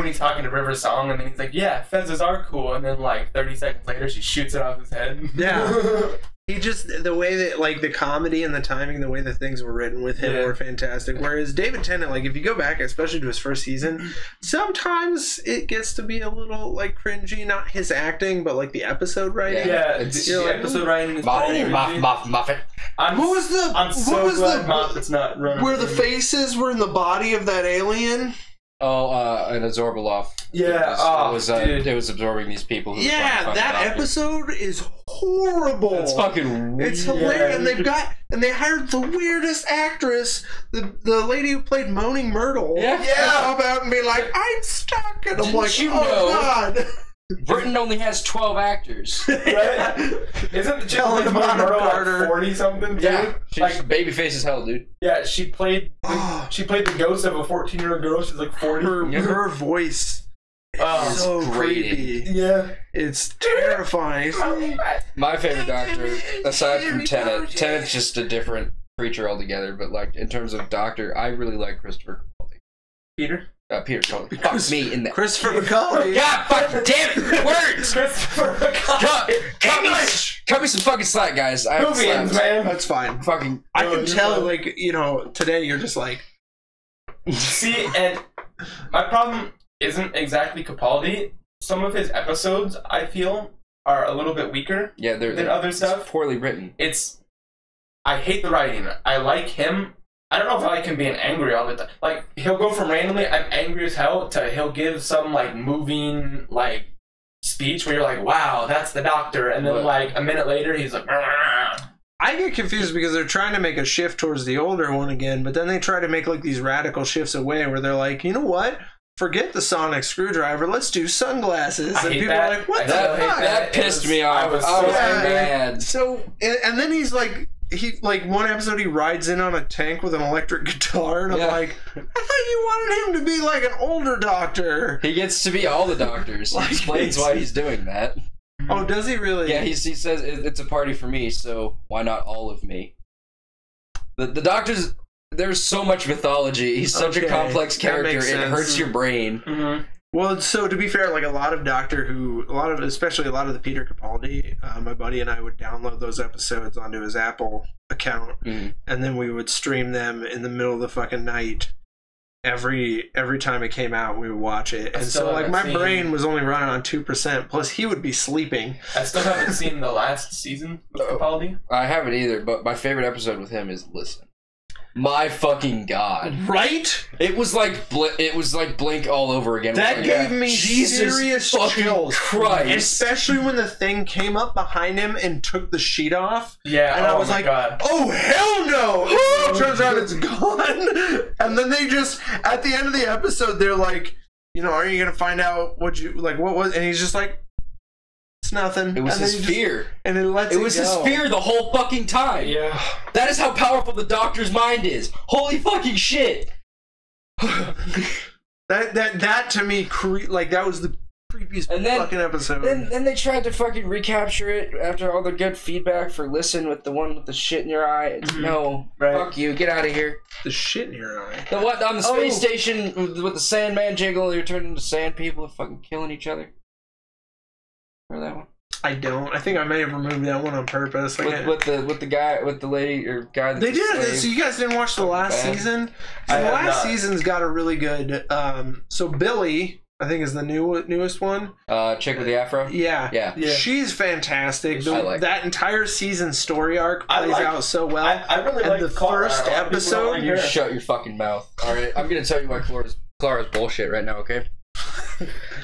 he's talking to River Song, and then he's like, yeah, fezzes are cool. And then, 30 seconds later, she shoots it off his head. Yeah. He just, the way that, the comedy and the timing, the way that things were written with him were fantastic. Whereas David Tennant, if you go back, especially to his first season, sometimes it gets to be a little, cringy. Not his acting, but, the episode writing. Yeah, the episode writing is Moffat. I'm so glad Moffat's not running. Where the faces were in the body of that alien? Oh, an Absorbaloff. Yeah, it was absorbing these people. That episode is horrible. It's fucking weird. It's hilarious, and they hired the weirdest actress, the lady who played Moaning Myrtle. Yeah, come out and be like, I'm stuck, and I'm like, God. Britain only has 12 actors. Right? Isn't the chick who plays Moaning Myrtle 40 something? Yeah, she's babyface as hell, dude. Yeah, she played the ghost of a 14-year-old girl. She's 40. Her voice is so creepy. Yeah, it's terrifying. My favorite Doctor, aside from Tennant's just a different creature altogether. But in terms of Doctor, I really like Christopher Capaldi. Peter Capaldi. Fuck me in the Christopher Capaldi. God, fucking damn it! Words. Christopher Capaldi. Cut me some fucking slack, guys. Movie-ins, man. That's fine. Fucking. I can tell, today you're just like. See, and my problem isn't exactly Capaldi. Some of his episodes, I feel, are a little bit weaker. Yeah, than other stuff. Poorly written. It's I hate the writing. I like him. I don't know if I like him being angry all the time. Like, he'll go from randomly, I'm angry as hell, to he'll give some, like, moving, like, speech where you're like, wow, that's the doctor. And then, like, a minute later, he's like, Argh. I get confused because they're trying to make a shift towards the older one again, but then they try to make, like, these radical shifts away where they're like, you know what? Forget the sonic screwdriver. Let's do sunglasses. And people are like, what the fuck? That pissed me off. I was so mad. So, and then he's like, one episode he rides in on a tank with an electric guitar, and I'm like, I thought you wanted him to be like an older doctor. He gets to be all the doctors. He explains why he's doing that. Oh, does he really? Yeah, he says it's a party for me, so why not all of me? The doctors, there's so much mythology. He's such a complex character, it hurts your brain. Mm-hmm. Well, so to be fair, like a lot of especially a lot of the Peter Capaldi, my buddy and I would download those episodes onto his Apple account, and then we would stream them in the middle of the fucking night. Every time it came out, we would watch it, and so like my brain was only running on 2%. Plus, he would be sleeping. I still haven't seen the last season with Capaldi. I haven't either, but my favorite episode with him is Listen. My fucking god! Right? It was like Blink all over again. That gave me Jesus serious chills. Christ! Especially when the thing came up behind him and took the sheet off. Yeah, and I was like, God. "Oh hell no!" It turns out it's gone. And then they just at the end of the episode, they're like, "You know, are you gonna find out what was?" And he's just like, "It's nothing." It was his fear, and it lets it was his fear the whole fucking time. Yeah, that is how powerful the doctor's mind is. Holy fucking shit! that to me, that was the creepiest fucking episode. Then they tried to fucking recapture it after all the good feedback for Listen with the one with the shit in your eye. No, fuck you, get out of here. The shit in your eye. The what on the space station with the Sandman jiggle? You're turning into sand people and fucking killing each other. Remember that one? I don't. I think I may have removed that one on purpose. With the lady or guy. They did. So you guys didn't watch the last season? So the last season's got a really good. So Billy, I think, is the newest one. Chick with the afro. Yeah. She's fantastic. That entire season story arc plays out so well. I really like the first episode. Like you shut your fucking mouth. All right, I'm gonna tell you why Clara's bullshit right now. Okay,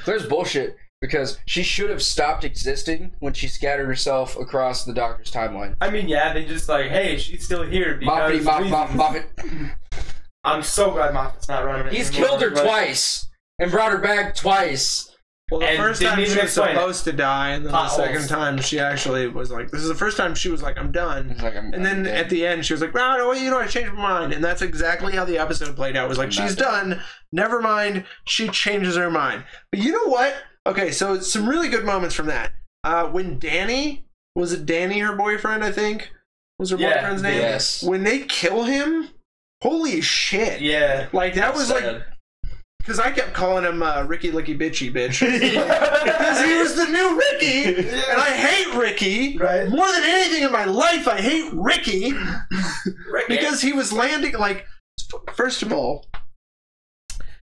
Clara's bullshit. Because she should have stopped existing when she scattered herself across the doctor's timeline. I mean, yeah, they just like, hey, she's still here because Moffat. I'm so glad Moffat's not running it. He's killed her twice and brought her back twice. Well, the first time she was supposed to die, and then the second time she actually was like, this is the first time she was like, I'm done. And then at the end she was like, no, you know, I changed my mind. And that's exactly how the episode played out. It was like, she's done. Never mind. She changes her mind. But you know what? Okay, so some really good moments from that. When Danny, was it Danny, her boyfriend, I think? Was her boyfriend's name? Yes. When they kill him, holy shit. Yeah. Like, that was sad. Like... Because I kept calling him Ricky Licky Bitchy Bitch. Because he was the new Ricky, and I hate Ricky. Right. More than anything in my life, I hate Ricky. Because he was landing, like, first of all,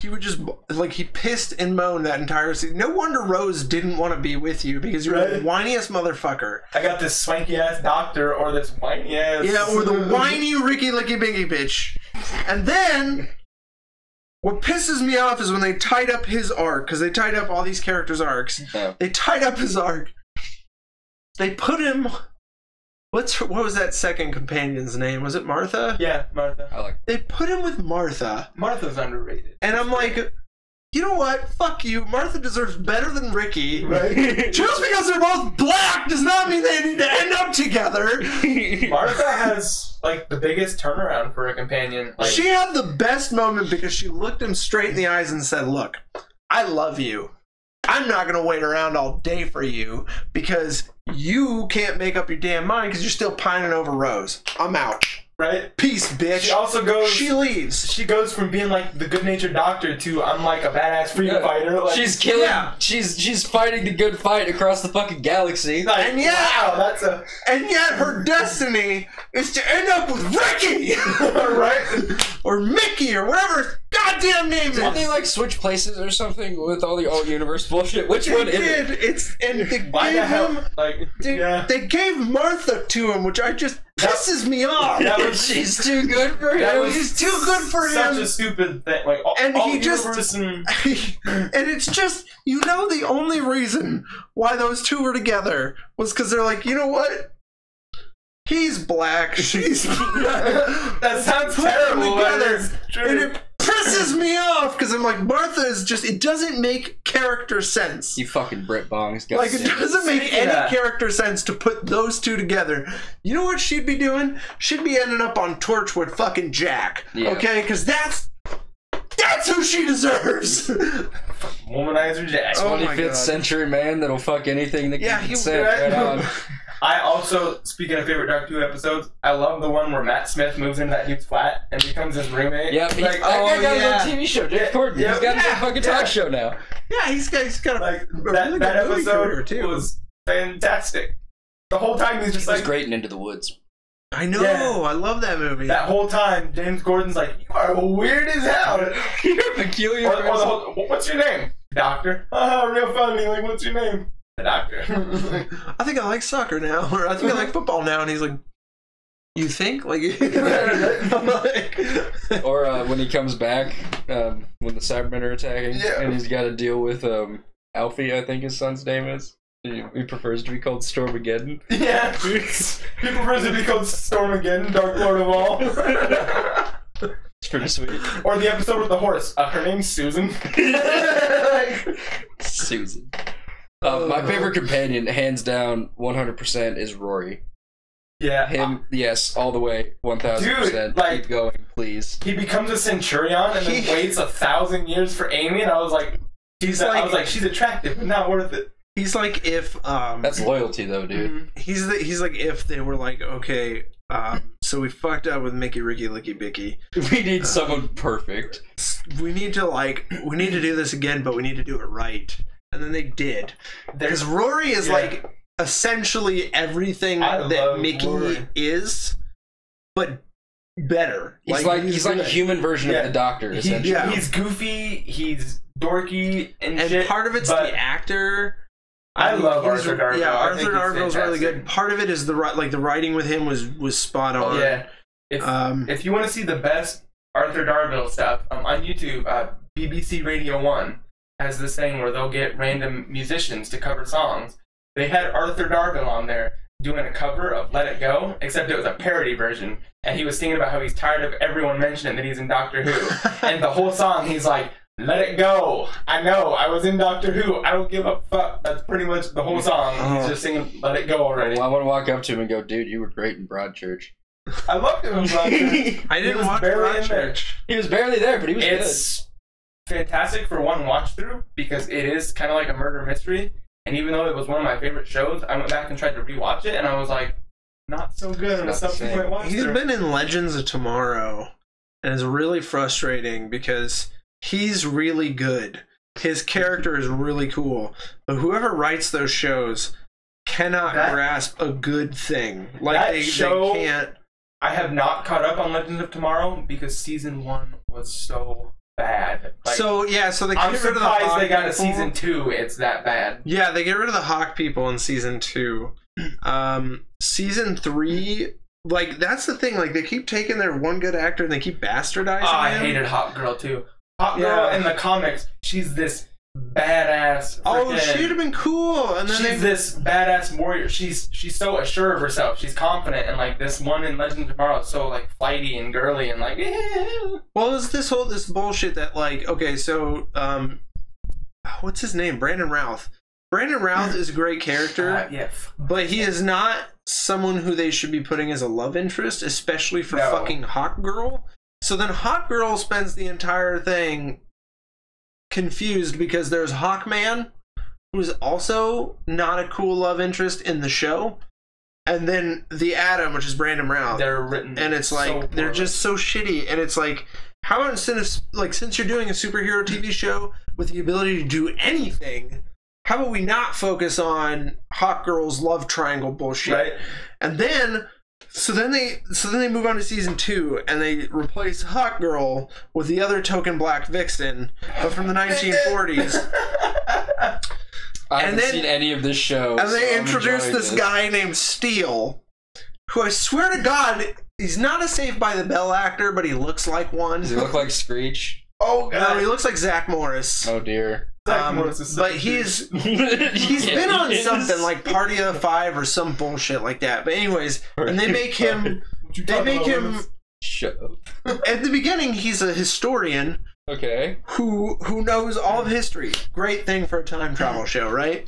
he would just, like, he pissed and moaned that entire season. No wonder Rose didn't want to be with you, because you're the whiniest motherfucker. I got this swanky-ass doctor, or this whiny-ass... Yeah, or the whiny Ricky Licky Binky Bitch. And then... What pisses me off is when they tied up his arc, because they tied up all these characters' arcs. Yeah. They tied up his arc. They put him... What was that second companion's name? Was it Martha? Yeah, Martha. I like. They put him with Martha. Martha's underrated. And I'm like, you know what? Fuck you. Martha deserves better than Ricky. Right? Just because they're both black does not mean they need to end up together. Martha has, like, the biggest turnaround for a companion. Like, she had the best moment because she looked him straight in the eyes and said, look, I love you. I'm not going to wait around all day for you because you can't make up your damn mind because you're still pining over Rose. I'm out. Right? Peace, bitch. She also goes... She leaves. She goes from being, like, the good-natured doctor to I'm, like, a badass freedom fighter. Like, she's killing... Yeah. She's fighting the good fight across the fucking galaxy. Like, and yet... Wow, that's a... And yet her destiny is to end up with Ricky! Right? Or Mickey, or whatever his goddamn name is. Didn't they, like, switch places or something with all the alt-universe bullshit? Which one is it? And they gave him... Like, they gave Martha to him, which I just pisses me off. She's too good for him. He's too good for him. Such a stupid thing. Like, and all he just and it's just, the only reason why those two were together was because they're like, you know what? He's black. She's black. That sounds terrible. And it pisses me off because I'm like, Martha is just, it doesn't make character sense. You fucking Brit bongs. Like, it doesn't make any character sense to put those two together. You know what she'd be doing? She'd be ending up on Torchwood fucking Jack. Yeah. Okay? Because that's who she deserves. Womanizer Jack. 25th century man that'll fuck anything that can consent right on. I also, speaking of favorite Doctor Who episodes, I love the one where Matt Smith moves into that dude's flat and becomes his roommate. Yeah, that guy got his own TV show, James Corden. He's got his own fucking talk show now. Yeah, he's got a really that good movie career, episode too. Was fantastic. The whole time he's just like great and Into the Woods. I know, I love that movie. That whole time, James Gordon's like, you are weird as hell. You're peculiar. What's your name? Doctor. Real funny. Like, what's your name? The Doctor. I think I like soccer now, or I think I like football now, and he's like, you think? Like, or when he comes back, when the Cybermen are attacking, and he's got to deal with Alfie, I think his son's name is. He prefers to be called Stormageddon. Yeah. He prefers to be called Stormageddon, Dark Lord of all. It's pretty sweet. Or the episode with the horse. Her name's Susan. Susan. My favorite companion, hands down, 100%, is Rory. Yeah. Him, yes, all the way, 1000%. Like, keep going, please. He becomes a Centurion and then waits 1,000 years for Amy, and I was like, she's attractive, but not worth it. He's like if that's loyalty though, dude. He's like if they were like, okay, so we fucked up with Mickey, Ricky, Licky, Bicky. We need someone perfect. We need to do this again, but we need to do it right. And then they did. Because Rory is like essentially everything that Mickey is, but better. He's like a human version of the Doctor, essentially. He's goofy, he's dorky, and shit, part of it's the actor. I love Arthur Darvill. Yeah, Arthur Darvill's really good. Part of it is the writing with him was spot on. Yeah. If you want to see the best Arthur Darvill stuff, on YouTube, BBC Radio 1 has this thing where they'll get random musicians to cover songs. They had Arthur Darvill on there doing a cover of Let It Go, except it was a parody version. And he was singing about how he's tired of everyone mentioning that he's in Doctor Who. And the whole song, he's like, let it go. I know. I was in Doctor Who. I don't give a fuck. That's pretty much the whole song. He's just singing Let It Go already. Well, I want to walk up to him and go, dude, you were great in Broadchurch. I loved him in Broadchurch. I didn't watch Broadchurch. He was barely there, but he was good. It's fantastic for one watch through because it is kind of like a murder mystery. And even though it was one of my favorite shows, I went back and tried to rewatch it, and I was like, not so good in a subsequent watch. He's been in Legends of Tomorrow, and it's really frustrating because he's really good. His character is really cool. But whoever writes those shows cannot grasp a good thing. Like they can't. I have not caught up on Legends of Tomorrow because season 1 was so bad. Like, so they get rid of the Hawk they got a season 2. It's that bad. Yeah, they get rid of the Hawk people in season 2. Season 3. Like, that's the thing. Like, they keep taking their one good actor and they keep bastardizing him. I hated Hawk Girl, too. Hawk Girl in the comics, she's this badass. She'd have been cool. And then she's this badass warrior. She's so assured of herself. She's confident. And, like, this one in Legend of Tomorrow is so, like, flighty and girly and, like, Well, it's this bullshit that, like, okay, so, what's his name? Brandon Routh. Brandon Routh is a great character, but he is not someone who they should be putting as a love interest, especially for fucking Hawk Girl. So then Hawk Girl spends the entire thing confused because there's Hawkman, who's also not a cool love interest in the show, and then the Atom, which is Brandon Routh. They're written, and it's like they're just so shitty, and it's like, how about since you're doing a superhero TV show with the ability to do anything, how about we not focus on Hawk Girl's love triangle bullshit? Right. And then So then they move on to season 2 and they replace Hawk Girl with the other token black vixen, but from the 1940s. I haven't seen any of this show. And they introduce this guy named Steel, who I swear to God, he's not a Saved by the Bell actor, but he looks like one. Does he look like Screech? Oh, God. No, he looks like Zach Morris. Oh, dear. But he's been on something like Party of the Five or some bullshit like that. But anyways, and they make him... Shut up. At the beginning, he's a historian. Okay. Who knows all of history. Great thing for a time travel show, right?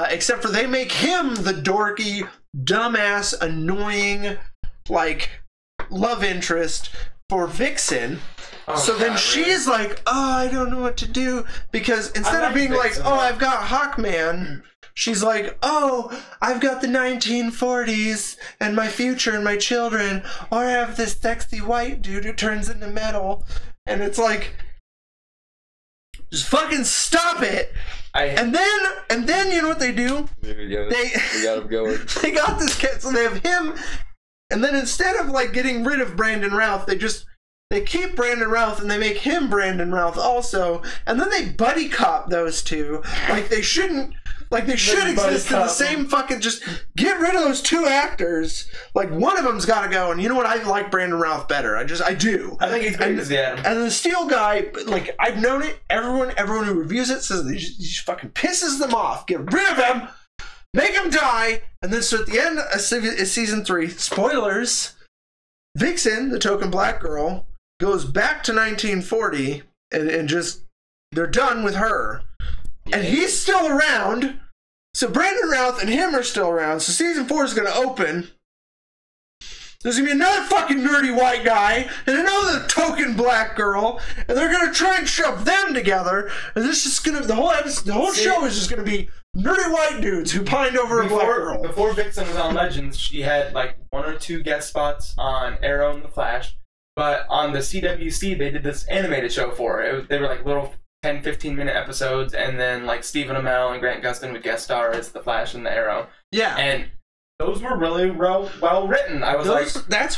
Except for they make him the dorky, dumbass, annoying, like, love interest for Vixen. Oh, so then she's like, oh, I don't know what to do. Because instead of being Vixen, like, oh, I've got Hawkman, she's like, oh, I've got the 1940s and my future and my children. Or I have this sexy white dude who turns into metal. And it's like, just fucking stop it. And then you know what they do? We got him going. They got this kid, so they have him. And then instead of like getting rid of Brandon Routh, they keep Brandon Routh and they make him Brandon Routh also. And then they buddy cop those two. Like they shouldn't. Like they should exist in the same fucking. Just get rid of those two actors. Like one of them's got to go. And you know what? I like Brandon Routh better. I do. I think he's great as the Atom. And the Steel guy, like I've known it. Everyone who reviews it says he just fucking pisses them off. Get rid of him. Make him die. And then so at the end of season 3, spoilers. Vixen, the token black girl, goes back to 1940 and just they're done with her. And he's still around. So Brandon Routh and him are still around. So season 4 is going to open. There's going to be another fucking nerdy white guy and another token black girl. And they're going to try and shove them together. And this is going to, the whole show is just going to be nerdy white dudes who pined over a black girl. Before Vixen was on Legends, she had like 1 or 2 guest spots on Arrow and The Flash. But on the CWC, they did this animated show for her. They were like little 10-15 minute episodes, and then like Stephen Amell and Grant Gustin would guest star as the Flash and the Arrow. Yeah, and those were really well written. I was that's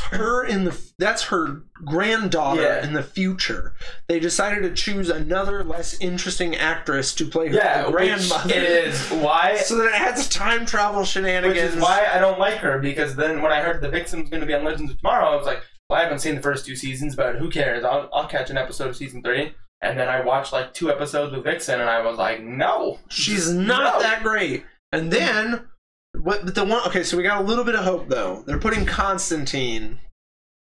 her granddaughter in the future. They decided to choose another less interesting actress to play her grandmother. It is why so that it has time travel shenanigans. Which is why I don't like her, because then when I heard the Vixen was going to be on Legends of Tomorrow, I was like, well, I haven't seen the first 2 seasons, but who cares? I'll catch an episode of season 3. And then I watched like 2 episodes with Vixen, and I was like, no. She's not that great. And then, okay, so we got a little bit of hope, though. They're putting Constantine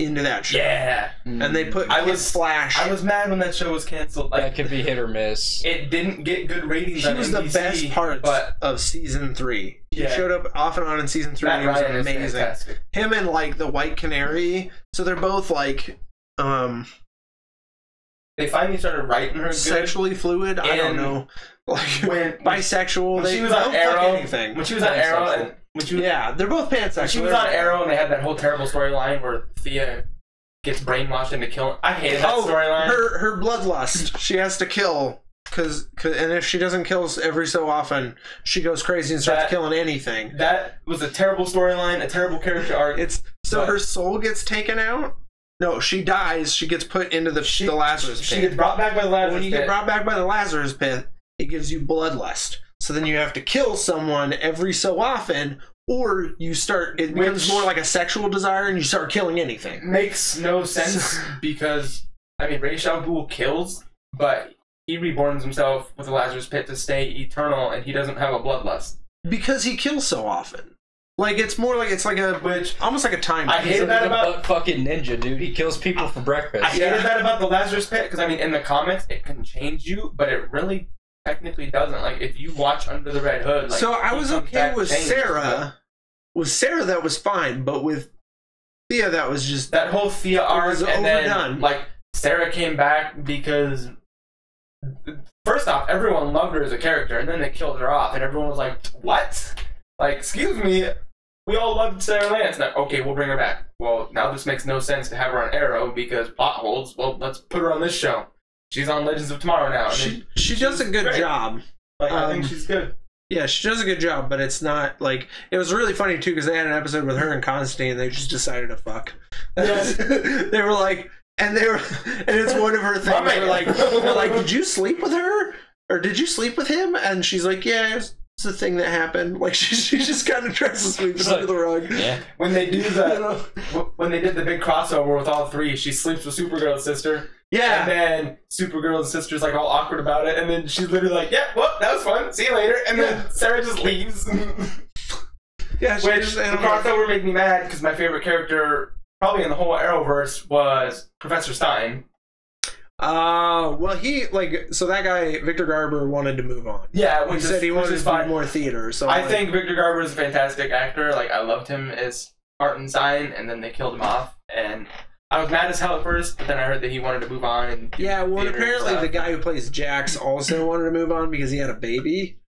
into that show. Yeah. And they put Flash. I was mad when that show was canceled. Like, that could be hit or miss. It didn't get good ratings on NBC. She was the best part of season 3. He showed up off and on in season 3, and he was amazing. Him and, like, the White Canary. So they're both, like, they finally started writing her good. Sexually fluid? I don't know. Like, bisexual. When she was on Arrow. When she was on Arrow. They're both pansexual. When she was on Arrow, and they had that whole terrible storyline where Thea gets brainwashed into killing. I hated that storyline. Her bloodlust. She has to kill. And if she doesn't kill every so often, she goes crazy and starts killing anything. That was a terrible storyline, a terrible character arc. Her soul gets taken out? No, she dies. She gets put into the Lazarus pit. She gets brought back by the Lazarus pit. When you get brought back by the Lazarus pit, it gives you bloodlust. So then you have to kill someone every so often, or it becomes more like a sexual desire and you start killing anything. Makes no sense because, I mean, Ra's al Ghul kills, but he reborns himself with the Lazarus pit to stay eternal, and he doesn't have a bloodlust. Because he kills so often. Like, it's more like, almost like a time. I hated that about fucking ninja, dude. He kills people for breakfast. I hated that about the Lazarus pit, because, I mean, in the comics, it can change you, but it really technically doesn't. Like, if you watch Under the Red Hood, like, so I was okay with Sarah. With Sarah, that was fine, but with Thea, that was just... That whole Thea arc, and then, like, Sarah came back because... First off, everyone loved her as a character, and then they killed her off, and everyone was like, what? Like, excuse me, we all loved Sarah Lance. Now, okay, we'll bring her back. Well, now this makes no sense to have her on Arrow because plot holes. Well, let's put her on this show. She's on Legends of Tomorrow now. She does a good job. Like, I think she's good. Yeah, she does a good job, but it's not, like... It was really funny, too, because they had an episode with her and Constantine, and they just decided to fuck. They were like... And it's one of her things. They're like, did you sleep with her? Or did you sleep with him? And she's like, yeah, It's a thing that happened. Like she just kind of tries to sweep it under the rug. Yeah. When they do when they did the big crossover with all three, she sleeps with Supergirl's sister. Yeah. And then Supergirl's sister's like all awkward about it, and then she's literally like, "Yeah, well, that was fun. See you later." And then Sarah just leaves. Yeah. Which the crossover made me mad because my favorite character, probably in the whole Arrowverse, was Professor Stein. Well, so that guy, Victor Garber, wanted to move on. Yeah, he said he wanted to do more theater. So I think Victor Garber is a fantastic actor. Like, I loved him as Martin Stein, and then they killed him off. And I was mad as hell at first, but then I heard that he wanted to move on. And apparently the guy who plays Jax also wanted to move on because he had a baby.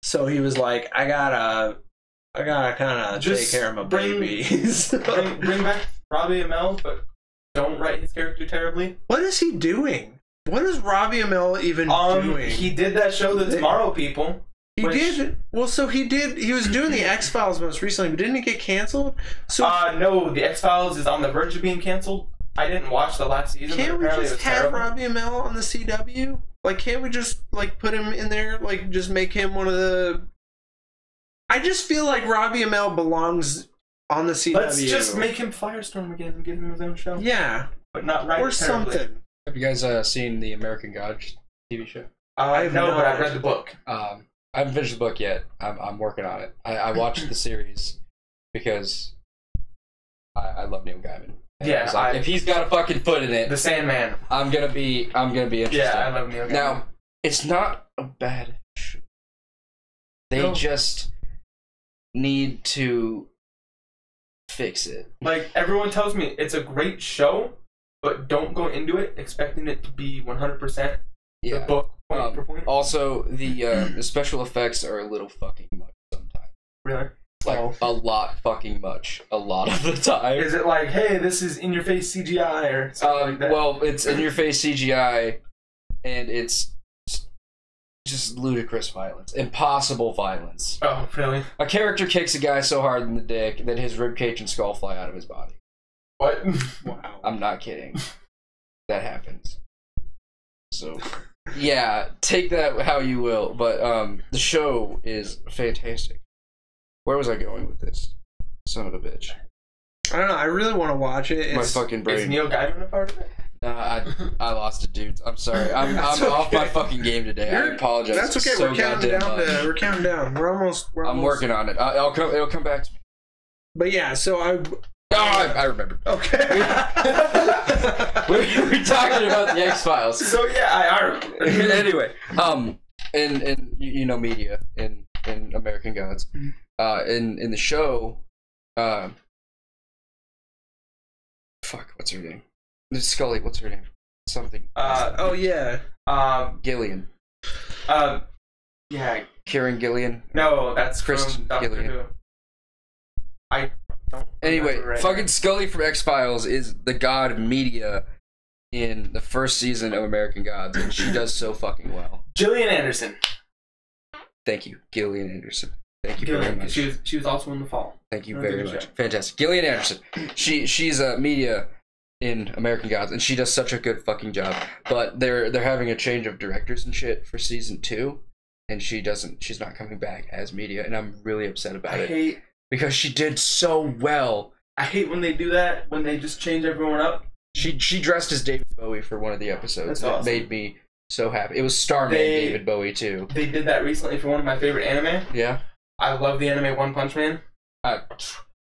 So he was like, I gotta kind of take care of my babies. bring back Robbie Amell, but don't write his character terribly. What is he doing? What is Robbie Amell even doing? He did that show, The Tomorrow People. He did. Well, so he did. He was doing the X-Files most recently, but didn't it get canceled? So no, the X-Files is on the verge of being canceled. I didn't watch the last season. Can't we just have Robbie Amell on the CW? Like, can't we just put him in there? Like, just make him one of the. I just feel like Robbie Amell belongs on the CW. Let's just make him Firestorm again and give him his own show. Yeah, but not right or something. Have you guys seen the American Gods TV show? No, but I've read the book. I haven't finished the book yet. I'm working on it. I watched the series because I love Neil Gaiman. And yeah, if he's got a fucking foot in it, the Sandman. I'm gonna be interested. Yeah, I love Neil Gaiman. Now, it's not a bad show. They just need to fix it. Like, everyone tells me it's a great show, but don't go into it expecting it to be 100% the book point for point. Also, the special effects are a little fucking much sometimes. Really? Like, a lot fucking much. A lot of the time. Is it like, hey, this is in-your-face CGI or something like that? Well, it's in-your-face CGI, and it's just ludicrous violence. Impossible violence. Oh, really? A character kicks a guy so hard in the dick that his ribcage and skull fly out of his body. What? Wow. I'm not kidding. That happens. So, yeah, take that how you will, but the show is fantastic. Where was I going with this? Son of a bitch. I don't know. I really want to watch it. My fucking brain. Is Neil Gaiman a part of it? I lost it, dude. I'm sorry. I'm okay. off my fucking game today. I apologize. That's okay. So we're counting down. We're counting down. We're almost. I'm working on it. It'll come back to me. But yeah, so I remember. Okay. we're talking about the X-Files. So yeah, anyway, in you know, media in American Gods, in the show, fuck, what's her name? Scully, what's her name? Something. Oh yeah. Gillian. Yeah. Kieran Gillian. No, that's Kristen Doctor Who. I don't. Anyway, right fucking now. Scully from X-Files is the god of media in the first season of American Gods, and she does so fucking well. Gillian Anderson. Thank you, Gillian Anderson. Thank you very much. She was also in The Fall. Thank you very much. Fantastic. Gillian Anderson. She's media in American Gods, and she does such a good fucking job. But they're having a change of directors and shit for season 2, and she's not coming back as media, and I'm really upset about it. Because she did so well. I hate when they do that, when they just change everyone up. She dressed as David Bowie for one of the episodes. That awesome. Made me so happy. It was Starman David Bowie too. They did that recently for one of my favorite anime. Yeah. I love the anime One Punch Man.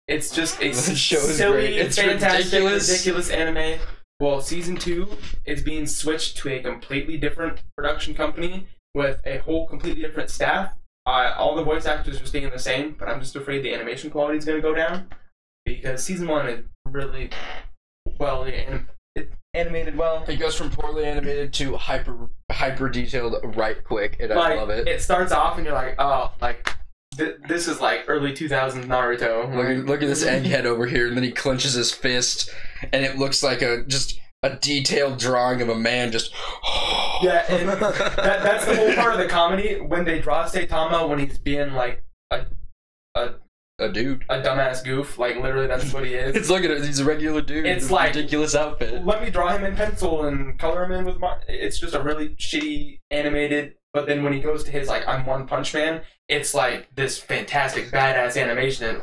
It's just a silly, it's fantastic, ridiculous anime. Well, season 2 is being switched to a completely different production company with a whole completely different staff. All the voice actors are staying the same, but I'm just afraid the animation quality is going to go down because season 1 is really well animated well. It goes from poorly animated to hyper detailed right quick, and I love it. It starts off and you're like, oh, like this is like early 2000s Naruto. Look at this egghead over here, and then he clenches his fist, and it looks like just a detailed drawing of a man just. Yeah, and that's the whole part of the comedy when they draw Saitama when he's being like a dude, a dumbass goof. Like literally, that's what he is. It's look at it. He's a regular dude. It's like ridiculous outfit. Let me draw him in pencil and color him in with my. It's just a really shitty animated But then when he goes to his like I'm One Punch Man, it's like this fantastic badass animation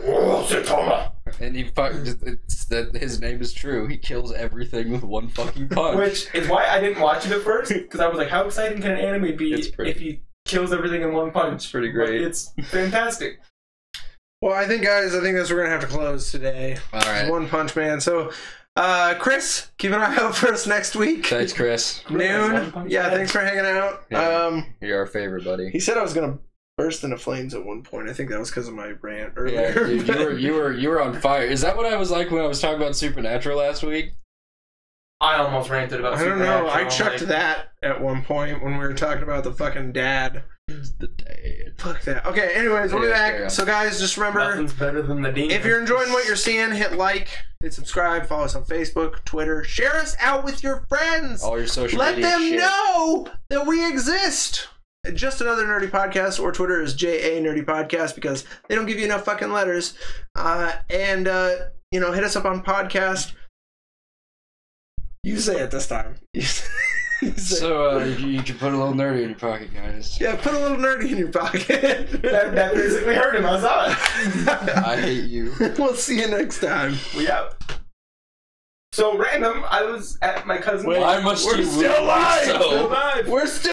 and he it's that his name is true. He kills everything with one fucking punch. Which is why I didn't watch it at first, because I was like, how exciting can an anime be if he kills everything in one punch? It's pretty great. But it's fantastic. Well, I think, guys, that's where we're gonna have to close today. All right. One Punch Man. So, Chris, keep an eye out for us next week. Thanks, Chris. Noon. Yeah, thanks for hanging out. Yeah, you're our favorite, buddy. He said I was gonna burst into flames at one point. I think that was because of my rant earlier. Yeah, dude, you were on fire. Is that what I was like when I was talking about Supernatural last week? I almost ranted about Supernatural. I don't know. I chucked that at one point when we were talking about the fucking dad. The dad. Fuck that. Okay, anyways, we'll be back. So, guys, just remember, nothing's better than the Diehm. If you're enjoying what you're seeing, hit like, hit subscribe, follow us on Facebook, Twitter, share us out with your friends. All your social Let media them shit. know that we exist. Just Another Nerdy Podcast, or Twitter is JA Nerdy Podcast, because they don't give you enough fucking letters. And hit us up on podcast. You say it this time. So you can put a little nerdy in your pocket, guys. Yeah, put a little nerdy in your pocket. that basically hurt him. I saw it. I hate you. We'll see you next time. We out. So random. I was at my cousin's. Why must we're you still alive. so? Still alive. We're still